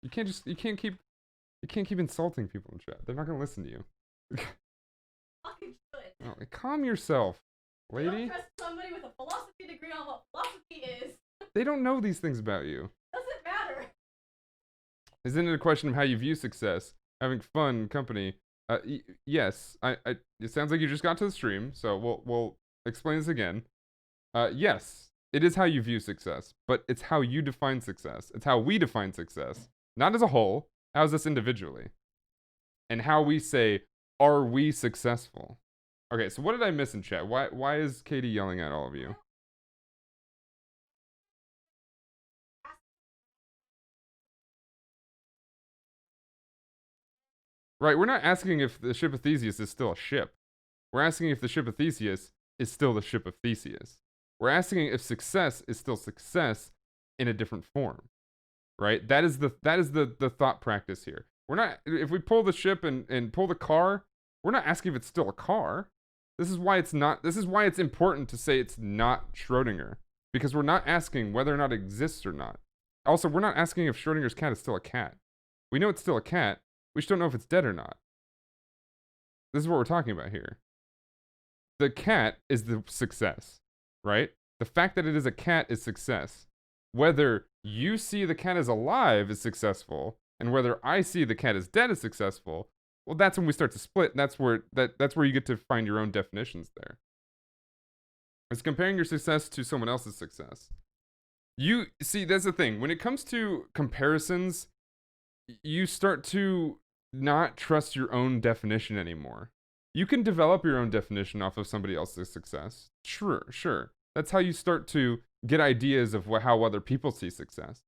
S1: You can't keep insulting people in chat. They're not gonna listen to you.
S2: Fucking should.
S1: Oh, calm yourself, lady.
S2: You don't trust somebody with a philosophy degree on what philosophy is.
S1: They don't know these things about you.
S2: Doesn't matter.
S1: Isn't it a question of how you view success? Having fun, company. Yes. It sounds like you just got to the stream, so we'll explain this again. Yes, it is how you view success, but it's how you define success. It's how we define success, not as a whole. How's this individually? And how we say, are we successful? Okay, so what did I miss in chat? Why is Katie yelling at all of you? Right, we're not asking if the Ship of Theseus is still a ship. We're asking if the Ship of Theseus is still the Ship of Theseus. We're asking if success is still success in a different form. right? That is the thought practice here. We're not, if we pull the ship and pull the car, we're not asking if it's still a car. This is why it's not. This is why it's important to say it's not Schrodinger, because we're not asking whether or not it exists or not. Also, we're not asking if Schrodinger's cat is still a cat. We know it's still a cat. We just don't know if it's dead or not. This is what we're talking about here. The cat is the success, right? The fact that it is a cat is success. Whether you see the cat as alive is successful, and whether I see the cat as dead is successful, well, that's when we start to split. That's where you get to find your own definitions there. It's comparing your success to someone else's success. You see, that's the thing. When it comes to comparisons, you start to not trust your own definition anymore. You can develop your own definition off of somebody else's success. Sure. That's how you start to get ideas of how other people see success.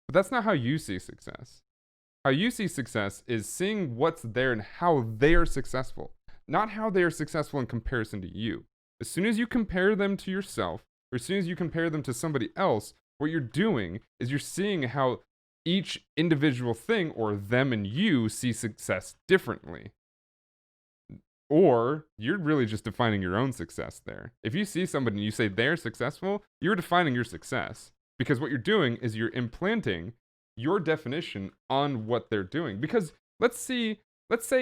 S1: But that's not how you see success. How you see success is seeing what's there and how they are successful, not how they are successful in comparison to you. As soon as you compare them to yourself, or as soon as you compare them to somebody else, what you're doing is you're seeing how each individual thing, or them and you, see success differently. Or you're really just defining your own success there. If you see somebody and you say they're successful, you're defining your success. Because what you're doing is you're implanting your definition on what they're doing. Because let's say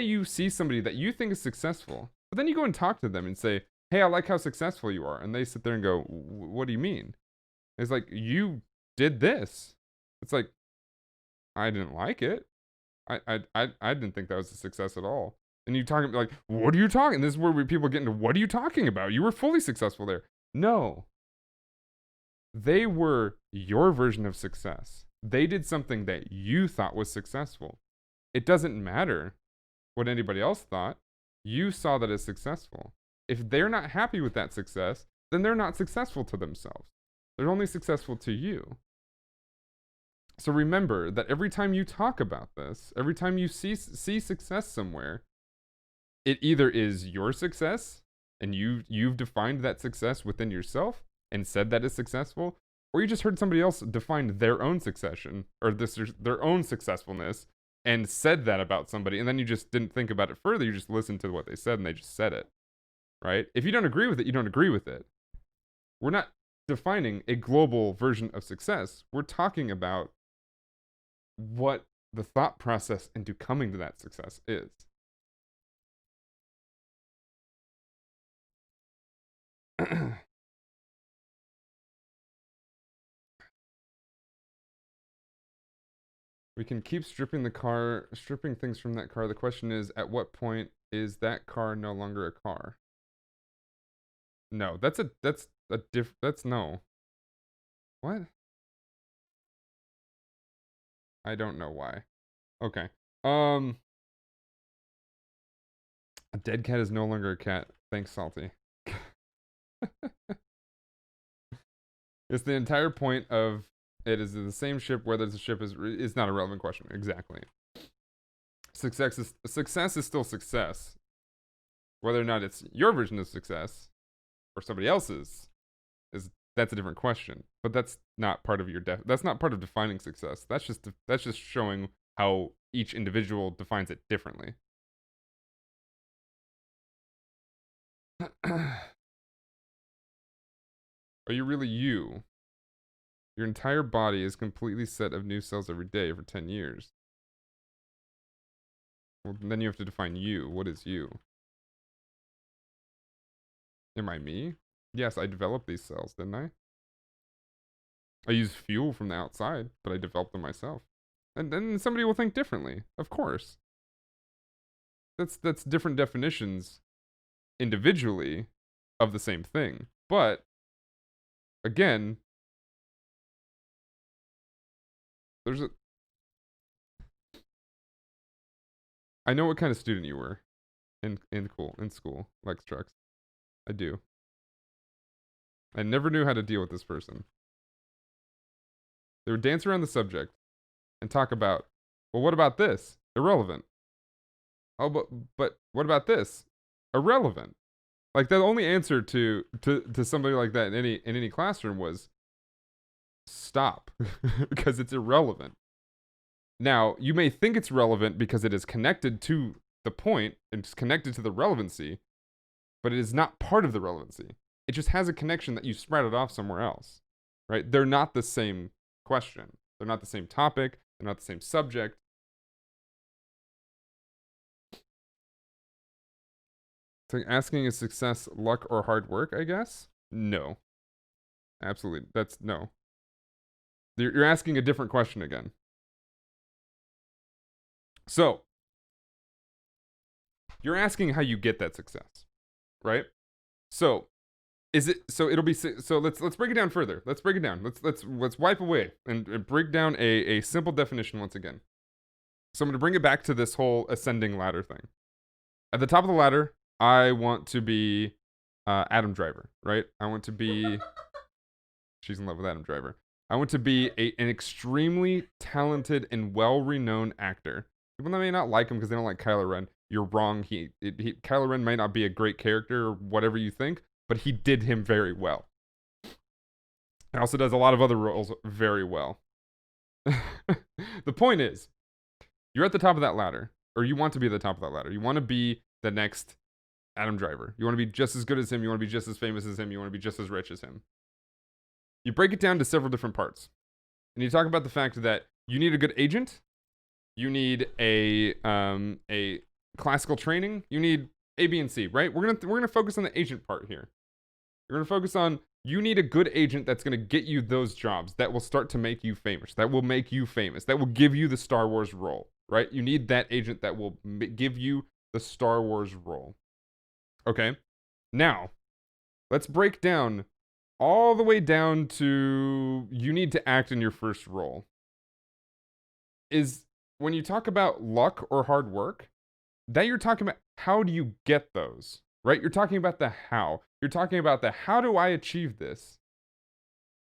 S1: you see somebody that you think is successful, but then you go and talk to them and say, hey, I like how successful you are. And they sit there and go, what do you mean? It's like, you did this. It's like, I didn't like it. I didn't think that was a success at all. And you talking like, what are you talking? This is where people get into, what are you talking about? You were fully successful there. No. They were your version of success. They did something that you thought was successful. It doesn't matter what anybody else thought. You saw that as successful. If they're not happy with that success, then they're not successful to themselves. They're only successful to you. So remember that every time you talk about this, every time you see success somewhere, it either is your success and you've defined that success within yourself and said that is successful, or you just heard somebody else define their own succession or their own successfulness and said that about somebody, and then you just didn't think about it further. You just listened to what they said and they just said it, right? If you don't agree with it, you don't agree with it. We're not defining a global version of success. We're talking about what the thought process into coming to that success is. We can keep stripping things from that car. The question is, at what point is that car no longer a car? No, that's no. What? I don't know why. Okay. A dead cat is no longer a cat. Thanks, Salty. It's the entire point of it is the same ship, whether the ship is not a relevant question. Exactly. Success is still success. Whether or not it's your version of success or somebody else's that's a different question. But that's not part of that's not part of defining success. That's just showing how each individual defines it differently. Are you really you? Your entire body is completely set of new cells every day for 10 years. Well, then you have to define you. What is you? Am I me? Yes, I developed these cells, didn't I? I use fuel from the outside, but I developed them myself. And then somebody will think differently, of course. That's different definitions individually of the same thing. But again, I know what kind of student you were in school, likes trucks. I do. I never knew how to deal with this person. They would dance around the subject and talk about, well, what about this? Irrelevant. Oh, but what about this? Irrelevant. Like the only answer to somebody like that in any classroom was stop because it's irrelevant. Now, you may think it's relevant because it is connected to the point, it's connected to the relevancy, but it is not part of the relevancy. It just has a connection that you spread it off somewhere else, right? They're not the same question. They're not the same topic. They're not the same subject. So asking is success luck or hard work, I guess? No. Absolutely. That's no. You're asking a different question again. So, you're asking how you get that success, right? So, is it so it'll be so let's break it down further. Let's break it down. Let's wipe away and break down a simple definition once again. So I'm going to bring it back to this whole ascending ladder thing. At the top of the ladder, I want to be Adam Driver, right? I want to be she's in love with Adam Driver. I want to be an extremely talented and well-renowned actor. People that may not like him because they don't like Kylo Ren. You're wrong. Kylo Ren might not be a great character or whatever you think, but he did him very well. He also does a lot of other roles very well. The point is, you're at the top of that ladder, or you want to be at the top of that ladder. You want to be the next Adam Driver. You want to be just as good as him. You want to be just as famous as him. You want to be just as rich as him. You break it down to several different parts. And you talk about the fact that you need a good agent. You need a classical training. You need A, B, and C, right? We're gonna focus on the agent part here. We're gonna focus on you need a good agent that's gonna get you those jobs that will start to make you famous. That will make you famous. That will give you the Star Wars role, right? You need that agent that will give you the Star Wars role. Okay. Now, let's break down all the way down to you need to act in your first role. Is when you talk about luck or hard work, that you're talking about how do you get those, right? You're talking about the how. You're talking about the how do I achieve this?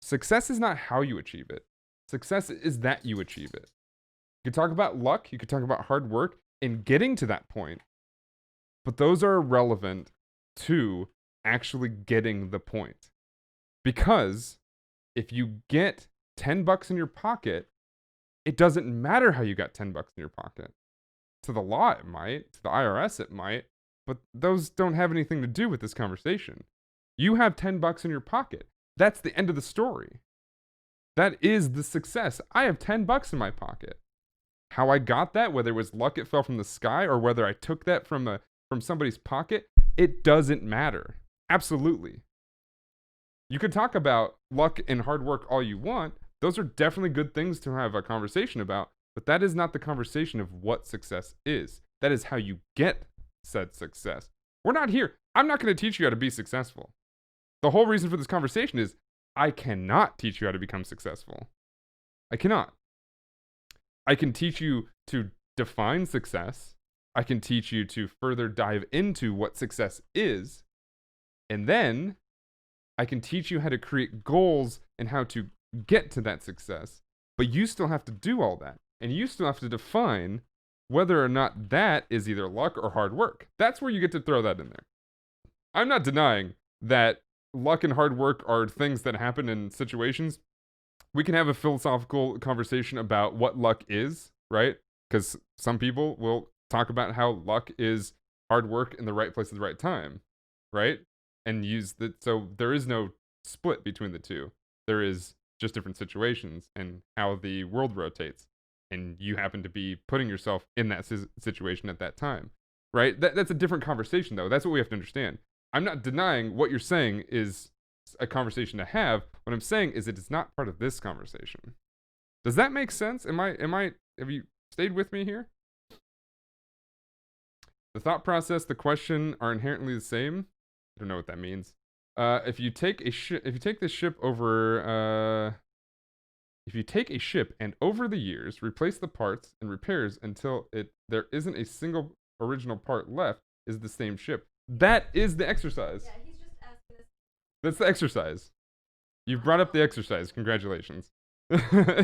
S1: Success is not how you achieve it. Success is that you achieve it. You could talk about luck, you could talk about hard work in getting to that point, but those are irrelevant to actually getting the point. Because if you get $10 in your pocket, it doesn't matter how you got $10 in your pocket. To the law, it might. To the IRS, it might. But those don't have anything to do with this conversation. You have $10 in your pocket. That's the end of the story. That is the success. I have $10 in my pocket. How I got that, whether it was luck it fell from the sky or whether I took that from somebody's pocket, it doesn't matter. Absolutely. You could talk about luck and hard work all you want. Those are definitely good things to have a conversation about, but that is not the conversation of what success is. That is how you get said success. We're not here. I'm not going to teach you how to be successful. The whole reason for this conversation is I cannot teach you how to become successful. I cannot. I can teach you to define success. I can teach you to further dive into what success is. And then I can teach you how to create goals and how to get to that success. But you still have to do all that. And you still have to define whether or not that is either luck or hard work. That's where you get to throw that in there. I'm not denying that luck and hard work are things that happen in situations. We can have a philosophical conversation about what luck is, right? Because some people will talk about how luck is hard work in the right place at the right time, right? And use that. So there is no split between the two. There is just different situations and how the world rotates. And you happen to be putting yourself in that situation at that time, right? That's a different conversation, though. That's what we have to understand. I'm not denying what you're saying is a conversation to have. What I'm saying is it is not part of this conversation. Does that make sense? Have you stayed with me here? The thought process, the question are inherently the same. I don't know what that means. If you take a ship and over the years replace the parts and repairs until there isn't a single original part left, is the same ship. That is the exercise.
S2: Yeah, he's just asking this.
S1: That's the exercise. You've brought up the exercise. Congratulations.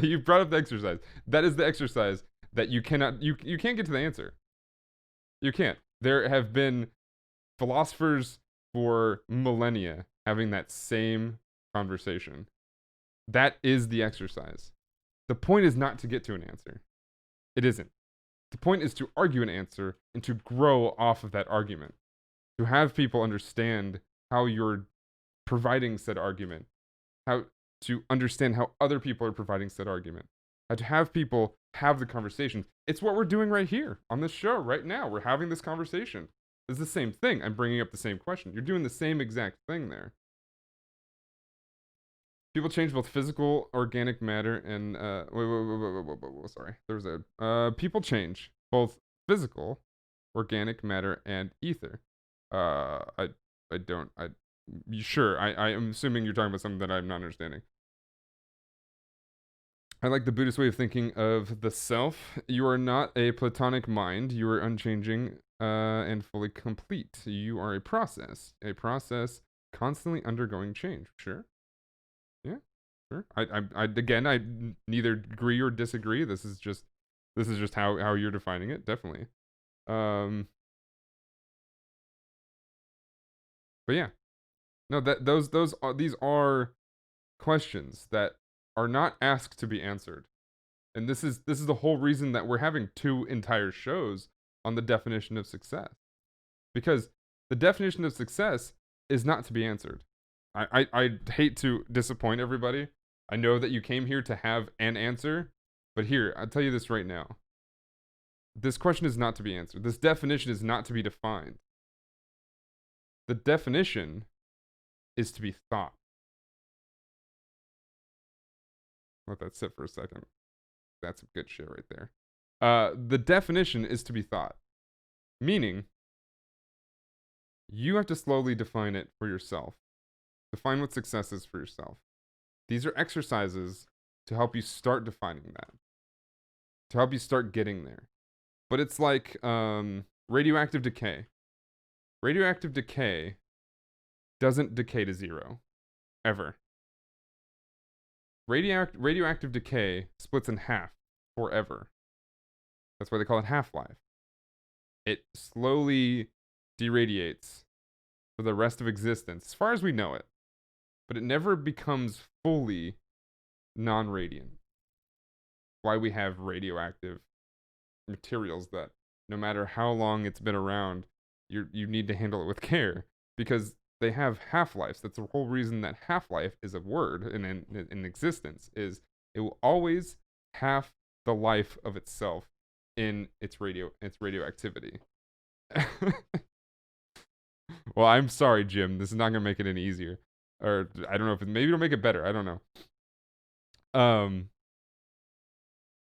S1: You've brought up the exercise. That is the exercise that you can't get to the answer. You can't. There have been philosophers for millennia having that same conversation. That is the exercise. The point is not to get to an answer. It isn't. The point is to argue an answer and to grow off of that argument. To have people understand how you're providing said argument, how to understand how other people are providing said argument, how to have people have the conversation. It's what we're doing right here on this show right now. We're having this conversation. It's the same thing. I'm bringing up the same question. You're doing the same exact thing there. People change both physical, organic matter, and wait, sorry. There's a people change both physical, organic matter, and ether. I don't I sure I am assuming you're talking about something that I'm not understanding. I like the Buddhist way of thinking of the self. You are not a platonic mind. You are unchanging and fully complete. You are a process constantly undergoing change. Sure. Yeah, sure. I again, I neither agree or disagree. This is just how you're defining it. Definitely. But yeah, no, that those are, these are questions that are not asked to be answered, and this is the whole reason that we're having two entire shows on the definition of success, because the definition of success is not to be answered. I hate to disappoint everybody. I know that you came here to have an answer, but here, I'll tell you this right now. This question is not to be answered. This definition is not to be defined. The definition is to be thought. Let that sit for a second. That's some good shit right there. The definition is to be thought, meaning you have to slowly define it for yourself. Define what success is for yourself. These are exercises to help you start defining that, to help you start getting there. But it's like radioactive decay. Radioactive decay doesn't decay to zero, ever. Radioactive decay splits in half forever. That's why they call it half-life. It slowly deradiates for the rest of existence, as far as we know it. But it never becomes fully non-radiant. Why we have radioactive materials that no matter how long it's been around, you need to handle it with care, because they have half-lives. That's the whole reason that half-life is a word in existence, is it will always half the life of itself in its radioactivity. Well, I'm sorry, Jim. This is not gonna make it any easier, or I don't know if maybe it'll make it better. I don't know.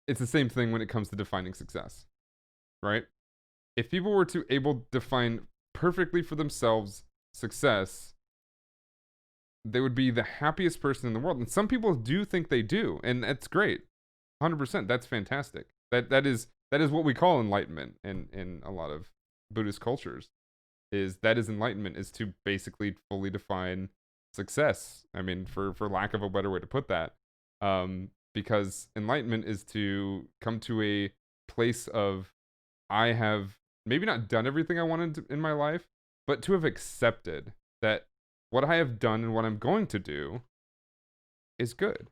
S1: It's the same thing when it comes to defining success, right? If people were to able to define perfectly for themselves success, they would be the happiest person in the world. And some people do think they do, and that's great. 100%. That's fantastic. That is what we call enlightenment in a lot of Buddhist cultures. Is enlightenment, is to basically fully define success. I mean, for lack of a better way to put that, because enlightenment is to come to a place of, I have maybe not done everything I wanted in my life, but to have accepted that what I have done and what I'm going to do is good,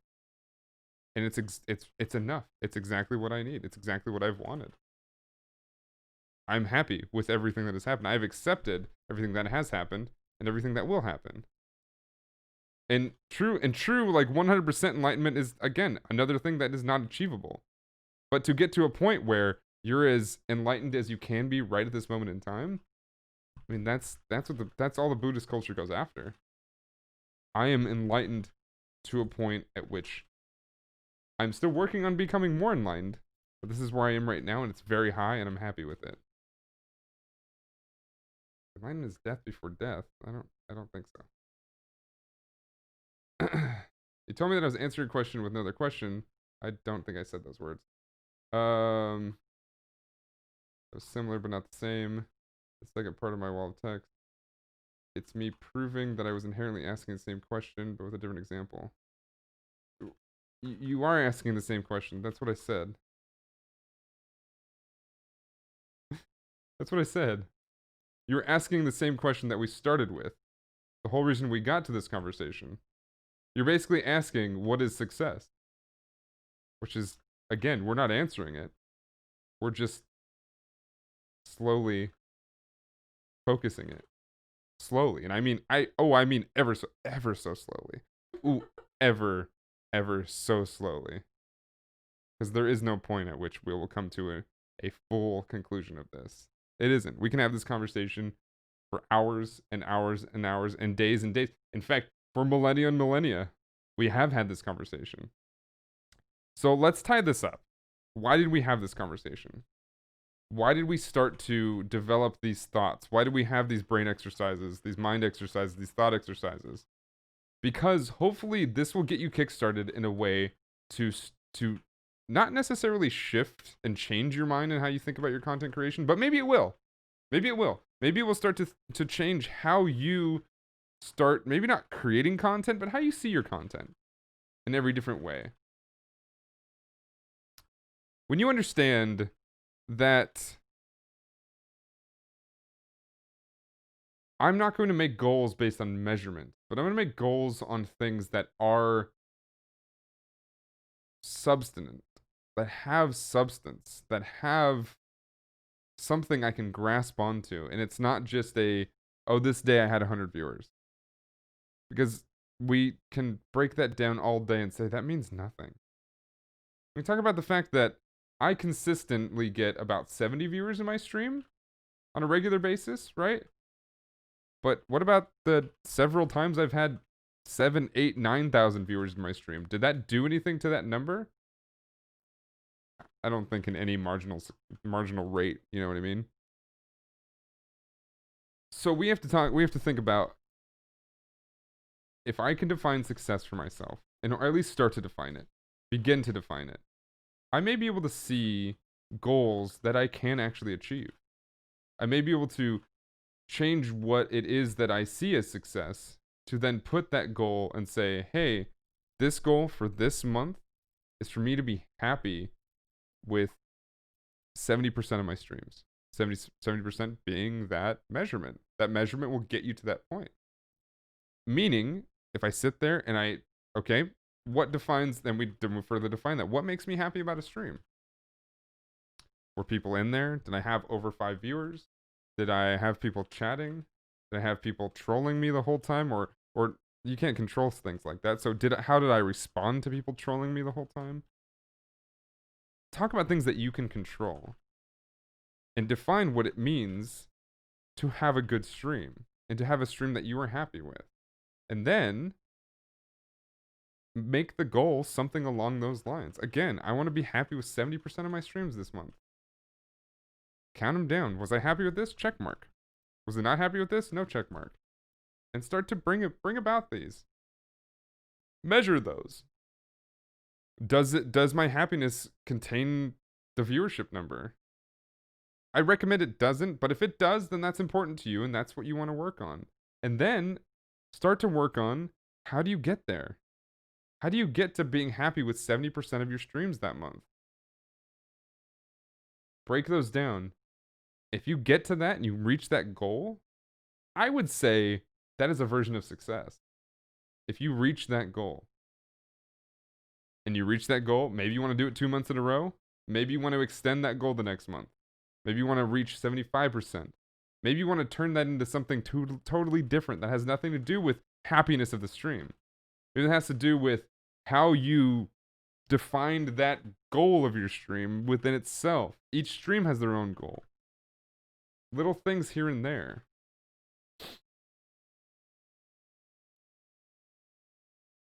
S1: and it's enough. It's exactly what I need. It's exactly what I've wanted. I'm happy with everything that has happened. I've accepted everything that has happened and everything that will happen. And true, like 100% enlightenment is, again, another thing that is not achievable. But to get to a point where you're as enlightened as you can be right at this moment in time, I mean, that's all the Buddhist culture goes after. I am enlightened to a point at which I'm still working on becoming more enlightened, but this is where I am right now, and it's very high, and I'm happy with it. Enlightenment is death before death. I don't think so. You told me that I was answering a question with another question. I don't think I said those words. It was similar but not the same. The second part of my wall of text. It's me proving that I was inherently asking the same question, but with a different example. You are asking the same question. That's what I said. That's what I said. You're asking the same question that we started with. The whole reason we got to this conversation. You're basically asking, what is success? Which is, again, we're not answering it. We're just slowly focusing it. Slowly. And I mean ever so slowly. Ooh, ever so slowly. Because there is no point at which we will come to a full conclusion of this. It isn't. We can have this conversation for hours and hours and hours and days and days. In fact, for millennia and millennia, we have had this conversation. So let's tie this up. Why did we have this conversation? Why did we start to develop these thoughts? Why did we have these brain exercises, these mind exercises, these thought exercises? Because hopefully this will get you kickstarted in a way to not necessarily shift and change your mind and how you think about your content creation, but maybe it will. Maybe it will. Maybe it will start to change how you start, maybe not creating content, but how you see your content in every different way. When you understand that I'm not going to make goals based on measurement, but I'm going to make goals on things that are substantive, that have substance, that have something I can grasp onto. And it's not just oh, this day I had 100 viewers. Because we can break that down all day and say that means nothing. We talk about the fact that I consistently get about 70 viewers in my stream on a regular basis, right? But what about the several times I've had 7, 8, 9,000 viewers in my stream? Did that do anything to that number? I don't think in any marginal rate, you know what I mean? So we have to think about if I can define success for myself, or at least start to define it, begin to define it, I may be able to see goals that I can actually achieve. I may be able to change what it is that I see as success to then put that goal and say, hey, this goal for this month is for me to be happy with 70% of my streams. 70% being that measurement. That measurement will get you to that point. Meaning, if I sit there and okay, what defines, then we further define that. What makes me happy about a stream? Were people in there? Did I have over 5 viewers? Did I have people chatting? Did I have people trolling me the whole time? Or you can't control things like that. So how did I respond to people trolling me the whole time? Talk about things that you can control. And define what it means to have a good stream. And to have a stream that you are happy with. And then make the goal something along those lines. Again, I want to be happy with 70% of my streams this month. Count them down. Was I happy with this? Check mark. Was I not happy with this? No check mark. And start to bring about these. Measure those. Does my happiness contain the viewership number? I recommend it doesn't, but if it does, then that's important to you and that's what you want to work on. And then start to work on how do you get there? How do you get to being happy with 70% of your streams that month? Break those down. If you get to that and you reach that goal, I would say that is a version of success. If you reach that goal, and you reach that goal, maybe you want to do it 2 months in a row. Maybe you want to extend that goal the next month. Maybe you want to reach 75%. Maybe you want to turn that into something totally different that has nothing to do with happiness of the stream. Maybe it has to do with how you defined that goal of your stream within itself. Each stream has their own goal. Little things here and there. If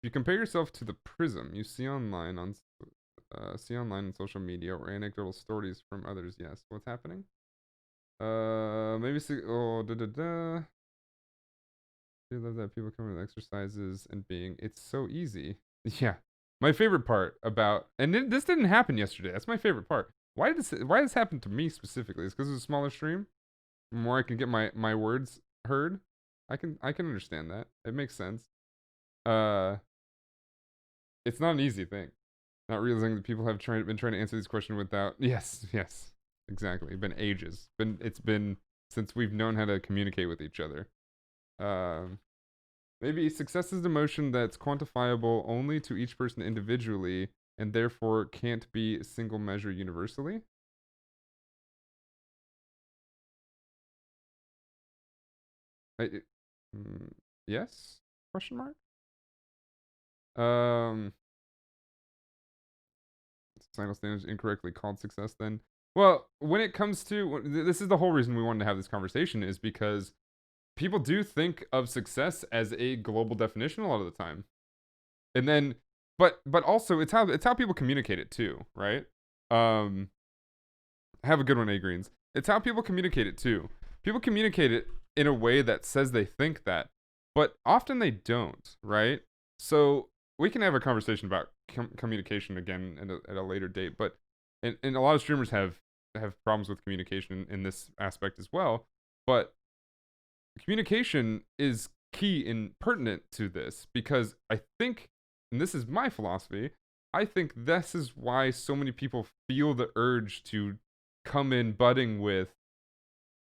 S1: you compare yourself to the prism you see online on social media or anecdotal stories from others, yes. What's happening? Maybe see. Oh, da da da. I love that people come with exercises and being. It's so easy. Yeah. My favorite part about, and this didn't happen yesterday. That's my favorite part. Why this happen to me specifically? It's because it's a smaller stream. The more I can get my words heard, I can understand that. It makes sense. It's not an easy thing. Not realizing that people have been trying to answer this question without. Yes, exactly. It's been ages. It's been since we've known how to communicate with each other. Maybe success is an emotion that's quantifiable only to each person individually, and therefore can't be a single measure universally. I, it- mm, yes? Question mark. Um, Societal standards incorrectly called success. Then, well, when it comes to this is the whole reason we wanted to have this conversation is because people do think of success as a global definition a lot of the time, and then, but also it's how people communicate it too, right? Um, have a good one, A Greens. It's how people communicate it too. People communicate it in a way that says they think that, but often they don't, right? So we can have a conversation about communication again at a later date, but and a lot of streamers have problems with communication in this aspect as well. But communication is key and pertinent to this because I think, and this is my philosophy, I think this is why so many people feel the urge to come in budding with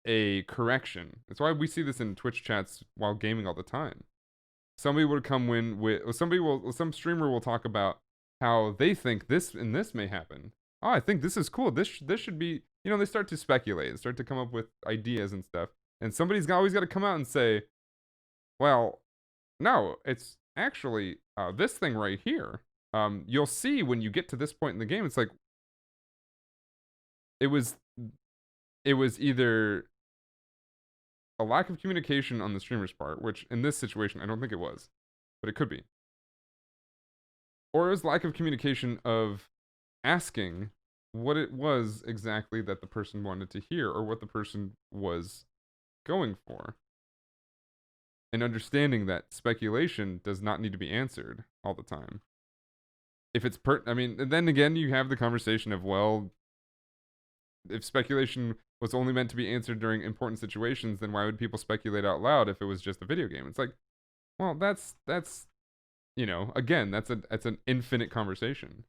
S1: a correction. That's why we see this in Twitch chats while gaming all the time. Somebody would come in with some streamer will talk about how they think this and this may happen. Oh, I think this is cool. This should be, they start to speculate and start to come up with ideas and stuff. And somebody's always got to come out and say, well, no, it's actually this thing right here. You'll see when you get to this point in the game, it's like it was it was either a lack of communication on the streamer's part, which in this situation I don't think it was, but it could be, or it was lack of communication of asking what it was exactly that the person wanted to hear or what the person was going for, and understanding that speculation does not need to be answered all the time. If it's I mean, then again, you have the conversation of, well, if speculation was only meant to be answered during important situations, then why would people speculate out loud if it was just a video game? It's like, well, that's again, that's an infinite conversation.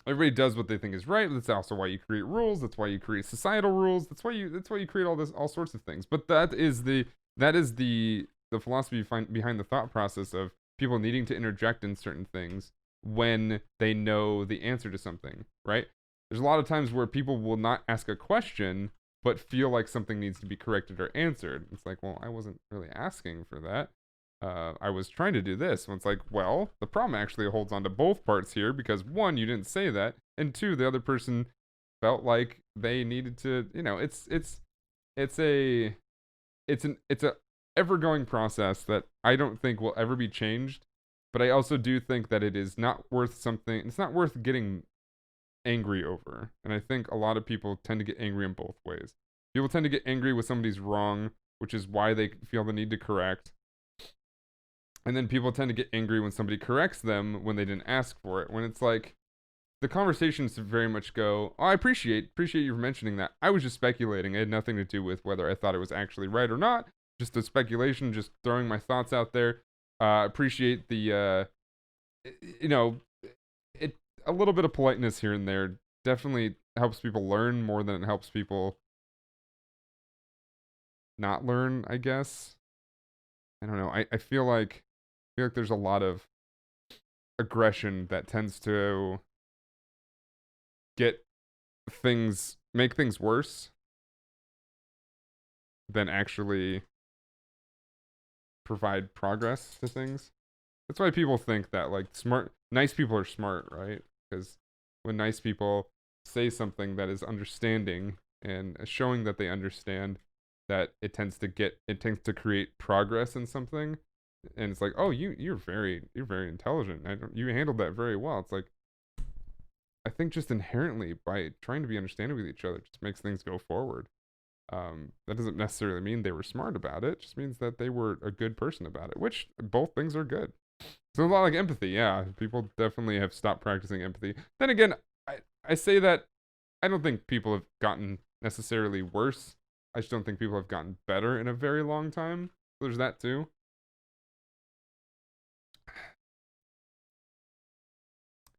S1: Everybody does what they think is right. That's also why you create rules. That's why you create societal rules. That's why you create all sorts of things. But that is the philosophy behind the thought process of people needing to interject in certain things when they know the answer to something, right? There's a lot of times where people will not ask a question but feel like something needs to be corrected or answered. It's like, well, I wasn't really asking for that. I was trying to do this. And it's like, well, the problem actually holds on to both parts here because one, you didn't say that, and two, the other person felt like they needed to. It's a it's a ever going process that I don't think will ever be changed. But I also do think that it is not worth something. It's not worth getting angry over. And I think a lot of people tend to get angry in both ways. People tend to get angry when somebody's wrong, which is why they feel the need to correct. And then people tend to get angry when somebody corrects them when they didn't ask for it. When it's like the conversations very much go, "Oh, I appreciate you for mentioning that. I was just speculating. It had nothing to do with whether I thought it was actually right or not. Just a speculation, just throwing my thoughts out there. Appreciate the you know, it a little bit of politeness here and there definitely helps people learn more than it helps people not learn, I guess. I don't know. I feel like there's a lot of aggression that tends to get make things worse than actually provide progress to things. That's why people think that like nice people are smart, right? Because when nice people say something that is understanding and showing that they understand, that it tends to create progress in something, and it's like, oh, you're very intelligent. You handled that very well. It's like I think just inherently by trying to be understanding with each other just makes things go forward. That doesn't necessarily mean they were smart about it. It just means that they were a good person about it, which both things are good. So a lot like empathy, yeah. People definitely have stopped practicing empathy. Then again, I say that I don't think people have gotten necessarily worse. I just don't think people have gotten better in a very long time. So there's that too.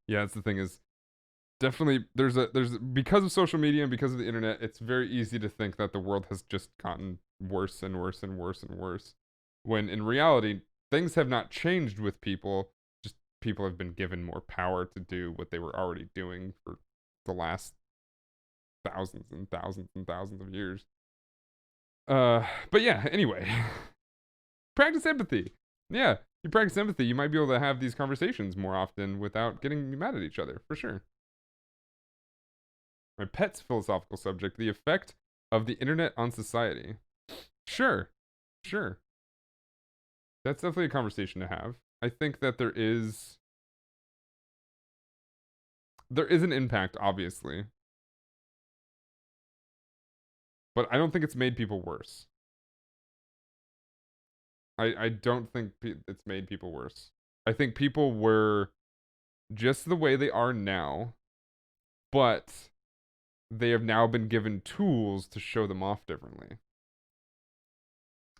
S1: Yeah, that's the thing is definitely there's because of social media and because of the internet, it's very easy to think that the world has just gotten worse and worse and worse and worse. When in reality, things have not changed with people, just people have been given more power to do what they were already doing for the last thousands and thousands and thousands of years. But yeah, anyway. Practice empathy. Yeah, you practice empathy, you might be able to have these conversations more often without getting mad at each other, for sure. My pet's philosophical subject, the effect of the internet on society. Sure. Sure. That's definitely a conversation to have. I think that there is an impact, obviously, but I don't think it's made people worse. I don't think it's made people worse. I think people were just the way they are now, but they have now been given tools to show them off differently.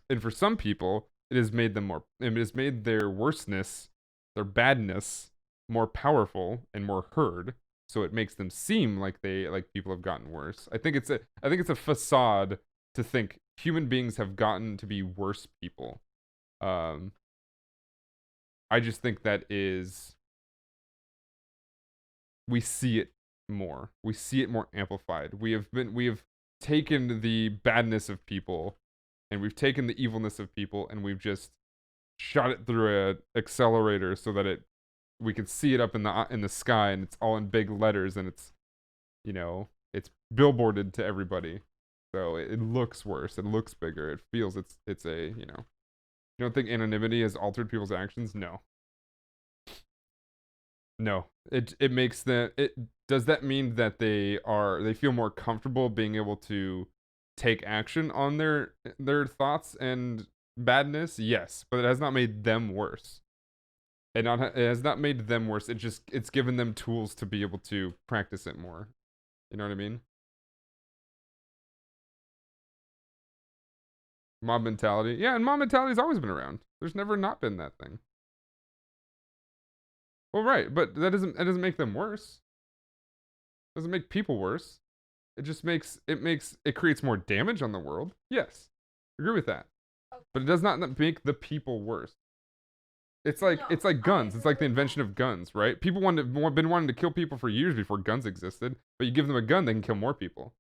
S1: And for some people, it has made their worstness, their badness, more powerful and more heard. So it makes them seem like people have gotten worse. I think it's a facade to think human beings have gotten to be worse people. Um, I just think that is we see it more. We see it more amplified. We have taken the badness of people and we've taken the evilness of people and we've just shot it through an accelerator so that we can see it up in the sky and it's all in big letters and it's billboarded to everybody. So it looks worse. It looks bigger. It feels it's a You don't think anonymity has altered people's actions? No. No. It makes them it does that mean that they feel more comfortable being able to take action on their thoughts and badness? Yes, but it has not made them worse. It has not made them worse. It's given them tools to be able to practice it more. You know what I mean? Mob mentality. Yeah, and mob mentality's always been around. There's never not been that thing. Well, right, but that doesn't make them worse. It doesn't make people worse. It creates more damage on the world. Yes. Agree with that. But it does not make the people worse. It's like guns. It's like the invention of guns, right? People been wanting to kill people for years before guns existed, but you give them a gun, they can kill more people.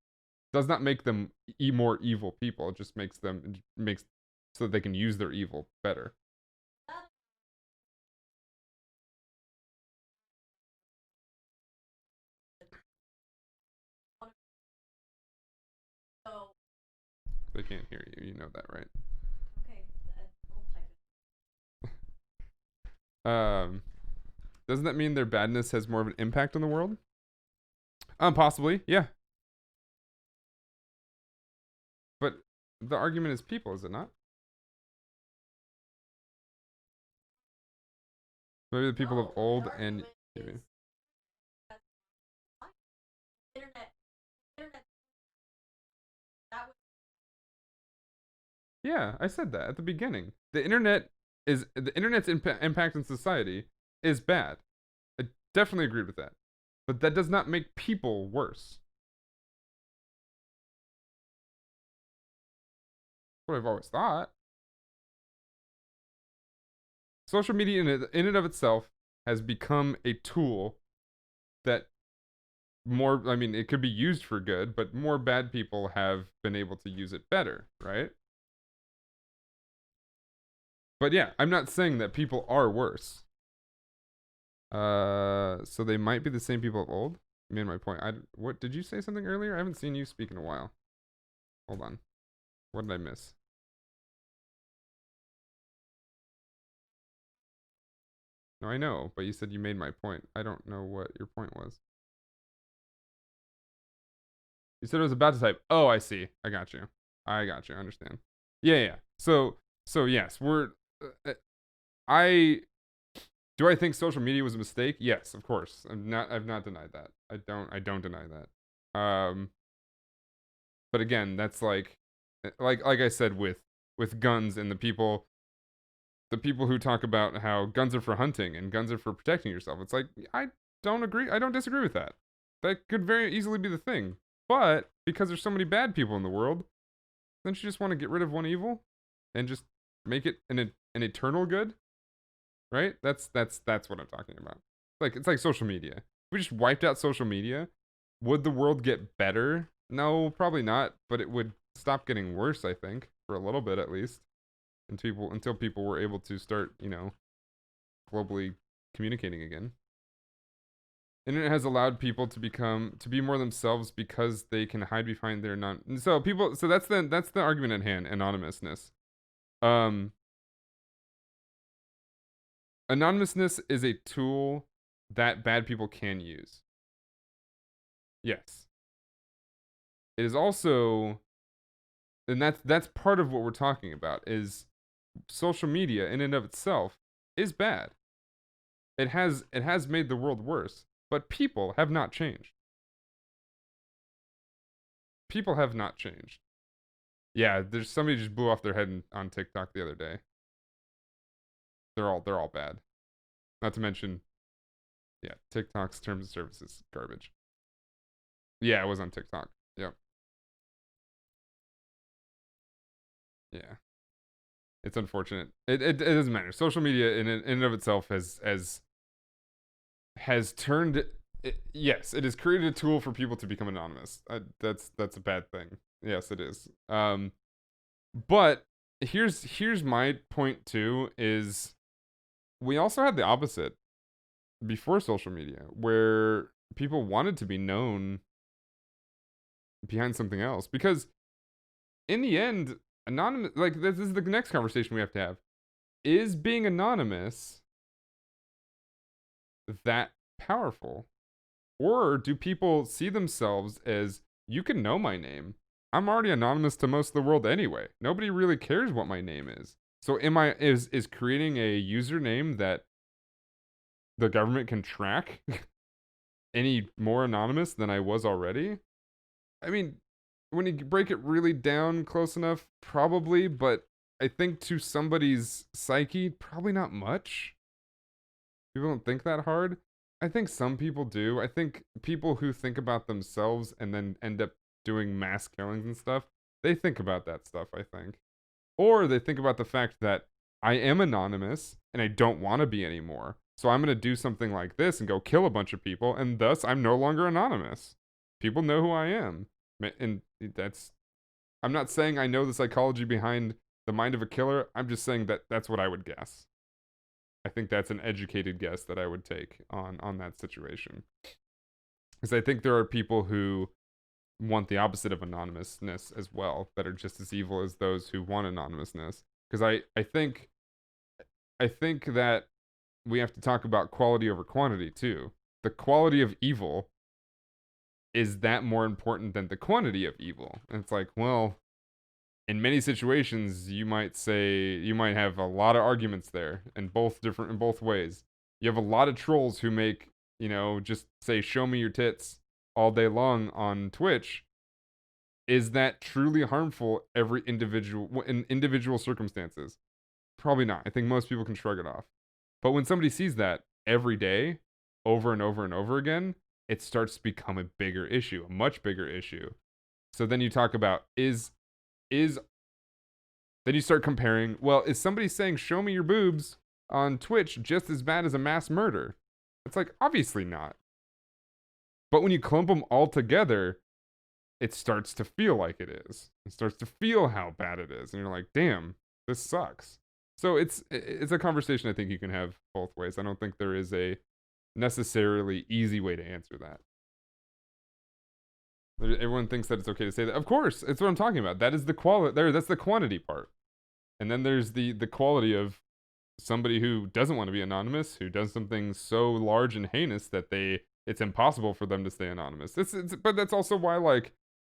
S1: It does not make them more evil people. It just makes so that they can use their evil better.
S2: So,
S1: They can't hear you. You know that, right?
S2: okay, I'll type it.
S1: Doesn't that mean their badness has more of an impact on the world? Possibly, yeah. But the argument is people, is it not? Maybe the people of
S2: No,
S1: old
S2: the
S1: and
S2: argument
S1: maybe.
S2: is that internet, internet, that was
S1: Yeah, I said that at the beginning. The internet's impact on society is bad. I definitely agreed with that. But that does not make people worse. What I've always thought. Social media in and of itself has become a tool that I mean, it could be used for good, but more bad people have been able to use it better, right? But yeah, I'm not saying that people are worse. So they might be the same people of old. I made my point. What did you say something earlier? I haven't seen you speak in a while. Hold on. What did I miss? No, I know, but you said you made my point. I don't know what your point was. You said it was about to type. Oh, I see. I got you. I got you. I understand. Yeah, yeah. So yes, I do I think social media was a mistake? Yes, of course. I've not denied that. I don't deny that. But again, that's like I said with guns and the people who talk about how guns are for hunting and guns are for protecting yourself. It's like I don't agree. I don't disagree with that. That could very easily be the thing. But because there's so many bad people in the world, don't you just want to get rid of one evil and just make it an eternal good? Right? That's what I'm talking about. Like it's like social media. If we just wiped out social media, would the world get better? No, probably not, but it would stop getting worse, I think, for a little bit at least. Until people were able to start, globally communicating again. Internet has allowed people to be more themselves because they can hide behind their non. So that's the argument at hand. Anonymousness. Um, Anonymousness is a tool that bad people can use. Yes, it is also, and that's part of what we're talking about. Is social media in and of itself is bad. It has made the world worse, but people have not changed. People have not changed. Yeah, there's somebody just blew off their head on TikTok the other day. They're all bad. Not to mention, yeah, TikTok's terms of service is garbage. Yeah, it was on TikTok. Yep. Yeah. It's unfortunate. It doesn't matter. Social media in and of itself has turned. Yes, it has created a tool for people to become anonymous. That's a bad thing. Yes, it is. But here's my point too. Is we also had the opposite before social media, where people wanted to be known behind something else, because in the end, anonymous, like, this is the next conversation we have to have. Is being anonymous that powerful? Or do people see themselves as, you can know my name? I'm already anonymous to most of the world anyway. Nobody really cares what my name is. So is creating a username that the government can track any more anonymous than I was already? I mean, when you break it really down close enough, probably, but I think to somebody's psyche, probably not much. People don't think that hard. I think some people do. I think people who think about themselves and then end up doing mass killings and stuff, they think about that stuff, I think. Or they think about the fact that I am anonymous and I don't want to be anymore. So I'm going to do something like this and go kill a bunch of people, and thus I'm no longer anonymous. People know who I am. And I'm not saying I know the psychology behind the mind of a killer. I'm just saying that that's what I would guess. I think that's an educated guess that I would take on that situation. Because I think there are people who want the opposite of anonymousness as well, that are just as evil as those who want anonymousness. Because I think that we have to talk about quality over quantity too. The quality of evil, is that more important than the quantity of evil? And it's like, well, in many situations, you might have a lot of arguments there, in both ways. You have a lot of trolls who make, just say, show me your tits all day long on Twitch. Is that truly harmful in individual circumstances? Probably not. I think most people can shrug it off. But when somebody sees that every day, over and over and over again, it starts to become a bigger issue, a much bigger issue. So then you talk about, then you start comparing, well, is somebody saying show me your boobs on Twitch just as bad as a mass murder? It's like, obviously not. But when you clump them all together, it starts to feel like it is. It starts to feel how bad it is. And you're like, damn, this sucks. So it's a conversation I think you can have both ways. I don't think there is a necessarily easy way to answer that. Everyone thinks that it's okay to say that. Of course, it's what I'm talking about. That is the quality. That's the quantity part. And then there's the quality of somebody who doesn't want to be anonymous, who does something so large and heinous that it's impossible for them to stay anonymous. But that's also why, like,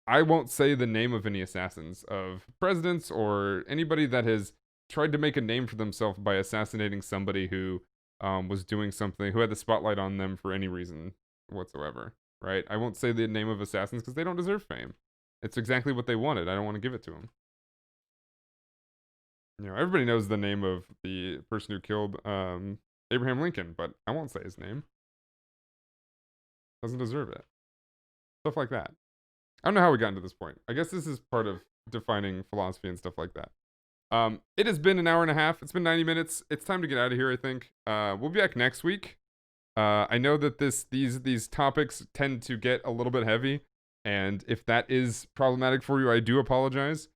S1: I won't say the name of any assassins of presidents or anybody that has tried to make a name for themselves by assassinating somebody who was doing something, who had the spotlight on them for any reason whatsoever. Right? I won't say the name of assassins because they don't deserve fame. It's exactly what they wanted. I don't want to give it to them. Everybody knows the name of the person who killed Abraham Lincoln, but I won't say his name. Doesn't deserve it. Stuff like that. I don't know how we got into this point. I guess this is part of defining philosophy and stuff like that. It has been an hour and a half. It's been 90 minutes. It's time to get out of here, I think. We'll be back next week. I know that these topics tend to get a little bit heavy, And if that is problematic for you, I do apologize.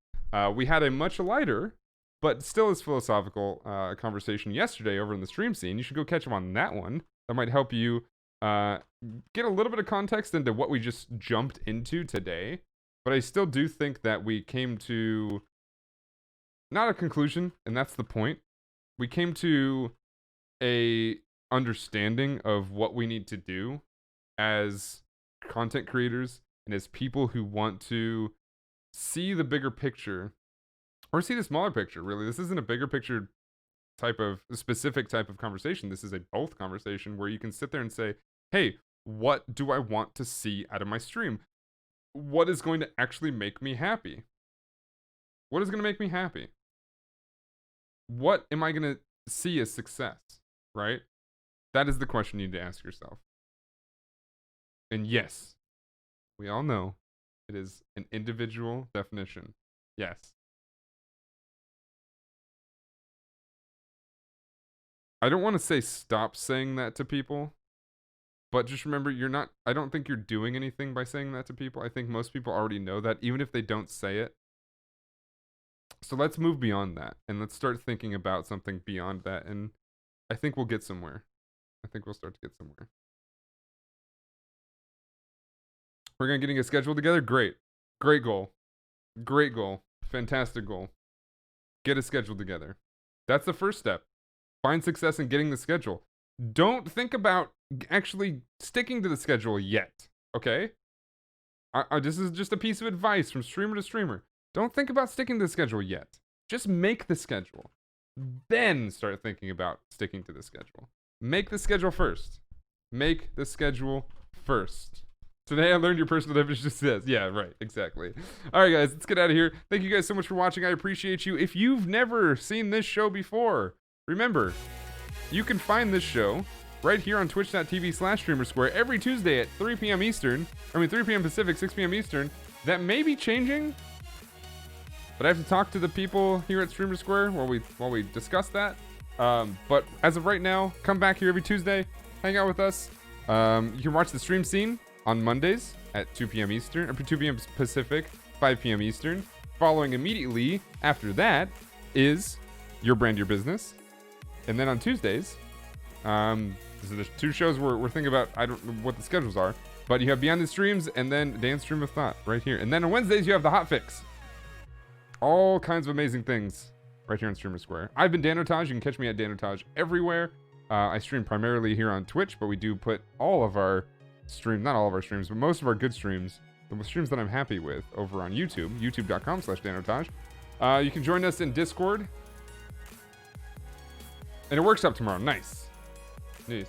S1: We had a much lighter, but still as philosophical conversation yesterday over in the stream scene. You should go catch up on that one. That might help you get a little bit of context into what we just jumped into today. But I still do think that we came to not a conclusion, and that's the point. We came to a understanding of what we need to do as content creators and as people who want to see the bigger picture or see the smaller picture. Really, this isn't a bigger picture specific type of conversation. This is a both conversation where you can sit there and say, hey, what do I want to see out of my stream? What is going to actually make me happy? What is going to make me happy? What am I going to see as success, right? That is the question you need to ask yourself. And yes, we all know it is an individual definition. Yes. I don't want to say stop saying that to people, but just remember, I don't think you're doing anything by saying that to people. I think most people already know that, even if they don't say it. So let's move beyond that, and let's start thinking about something beyond that, and I think we'll get somewhere. I think we'll start to get somewhere. We're going to getting a schedule together? Great. Great goal. Great goal. Fantastic goal. Get a schedule together. That's the first step. Find success in getting the schedule. Don't think about actually sticking to the schedule yet, okay? This is just a piece of advice from streamer to streamer. Don't think about sticking to the schedule yet. Just make the schedule. Then start thinking about sticking to the schedule. Make the schedule first. Make the schedule first. Today I learned your personal definition says. Yeah, right, exactly. All right, guys, let's get out of here. Thank you guys so much for watching. I appreciate you. If you've never seen this show before, remember, you can find this show right here on twitch.tv/streamersquare every Tuesday at 3 p.m. Eastern. 3 p.m. Pacific, 6 p.m. Eastern. That may be changing, but I have to talk to the people here at Streamer Square while we discuss that. But as of right now, come back here every Tuesday, hang out with us. You can watch the stream scene on Mondays at 2 p.m. Eastern, or 2 p.m. Pacific, 5 p.m. Eastern. Following immediately after that is Your Brand, Your Business. And then on Tuesdays, so there's two shows we're thinking about. I don't know what the schedules are, but you have Beyond the Streams and then Dan's Stream of Thought right here. And then on Wednesdays, you have the Hot Fix. All kinds of amazing things right here on Streamer Square. I've been Danotage. You can catch me at Danotage everywhere. I stream primarily here on Twitch, but we do put all of our streams, not all of our streams, but most of our good streams, the streams that I'm happy with, over on YouTube, youtube.com/Danotage. You can join us in Discord. And a workshop tomorrow. Nice. Nice.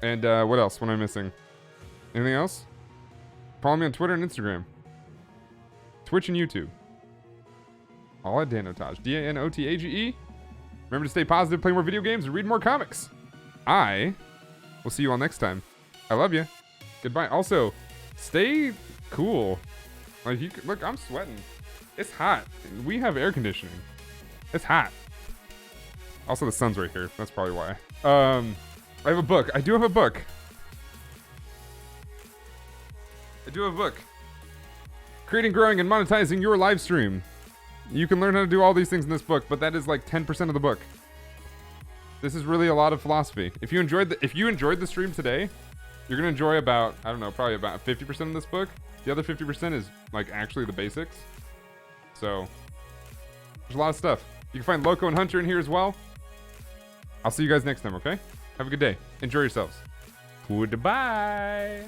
S1: And what else? What am I missing? Anything else? Follow me on Twitter and Instagram. Twitch and YouTube. All at Danotage. DANOTAGE. Remember to stay positive, play more video games, and read more comics. I will see you all next time. I love you. Goodbye. Also, stay cool. Like, look, I'm sweating. It's hot. We have air conditioning. It's hot. Also, the sun's right here. That's probably why. I have a book. I do have a book. Creating, growing, and monetizing your live stream. You can learn how to do all these things in this book, but that is like 10% of the book. This is really a lot of philosophy. If you enjoyed the stream today, you're gonna enjoy about, I don't know, probably about 50% of this book. The other 50% is like actually the basics. So there's a lot of stuff. You can find Loco and Hunter in here as well. I'll see you guys next time, okay? Have a good day. Enjoy yourselves. Goodbye.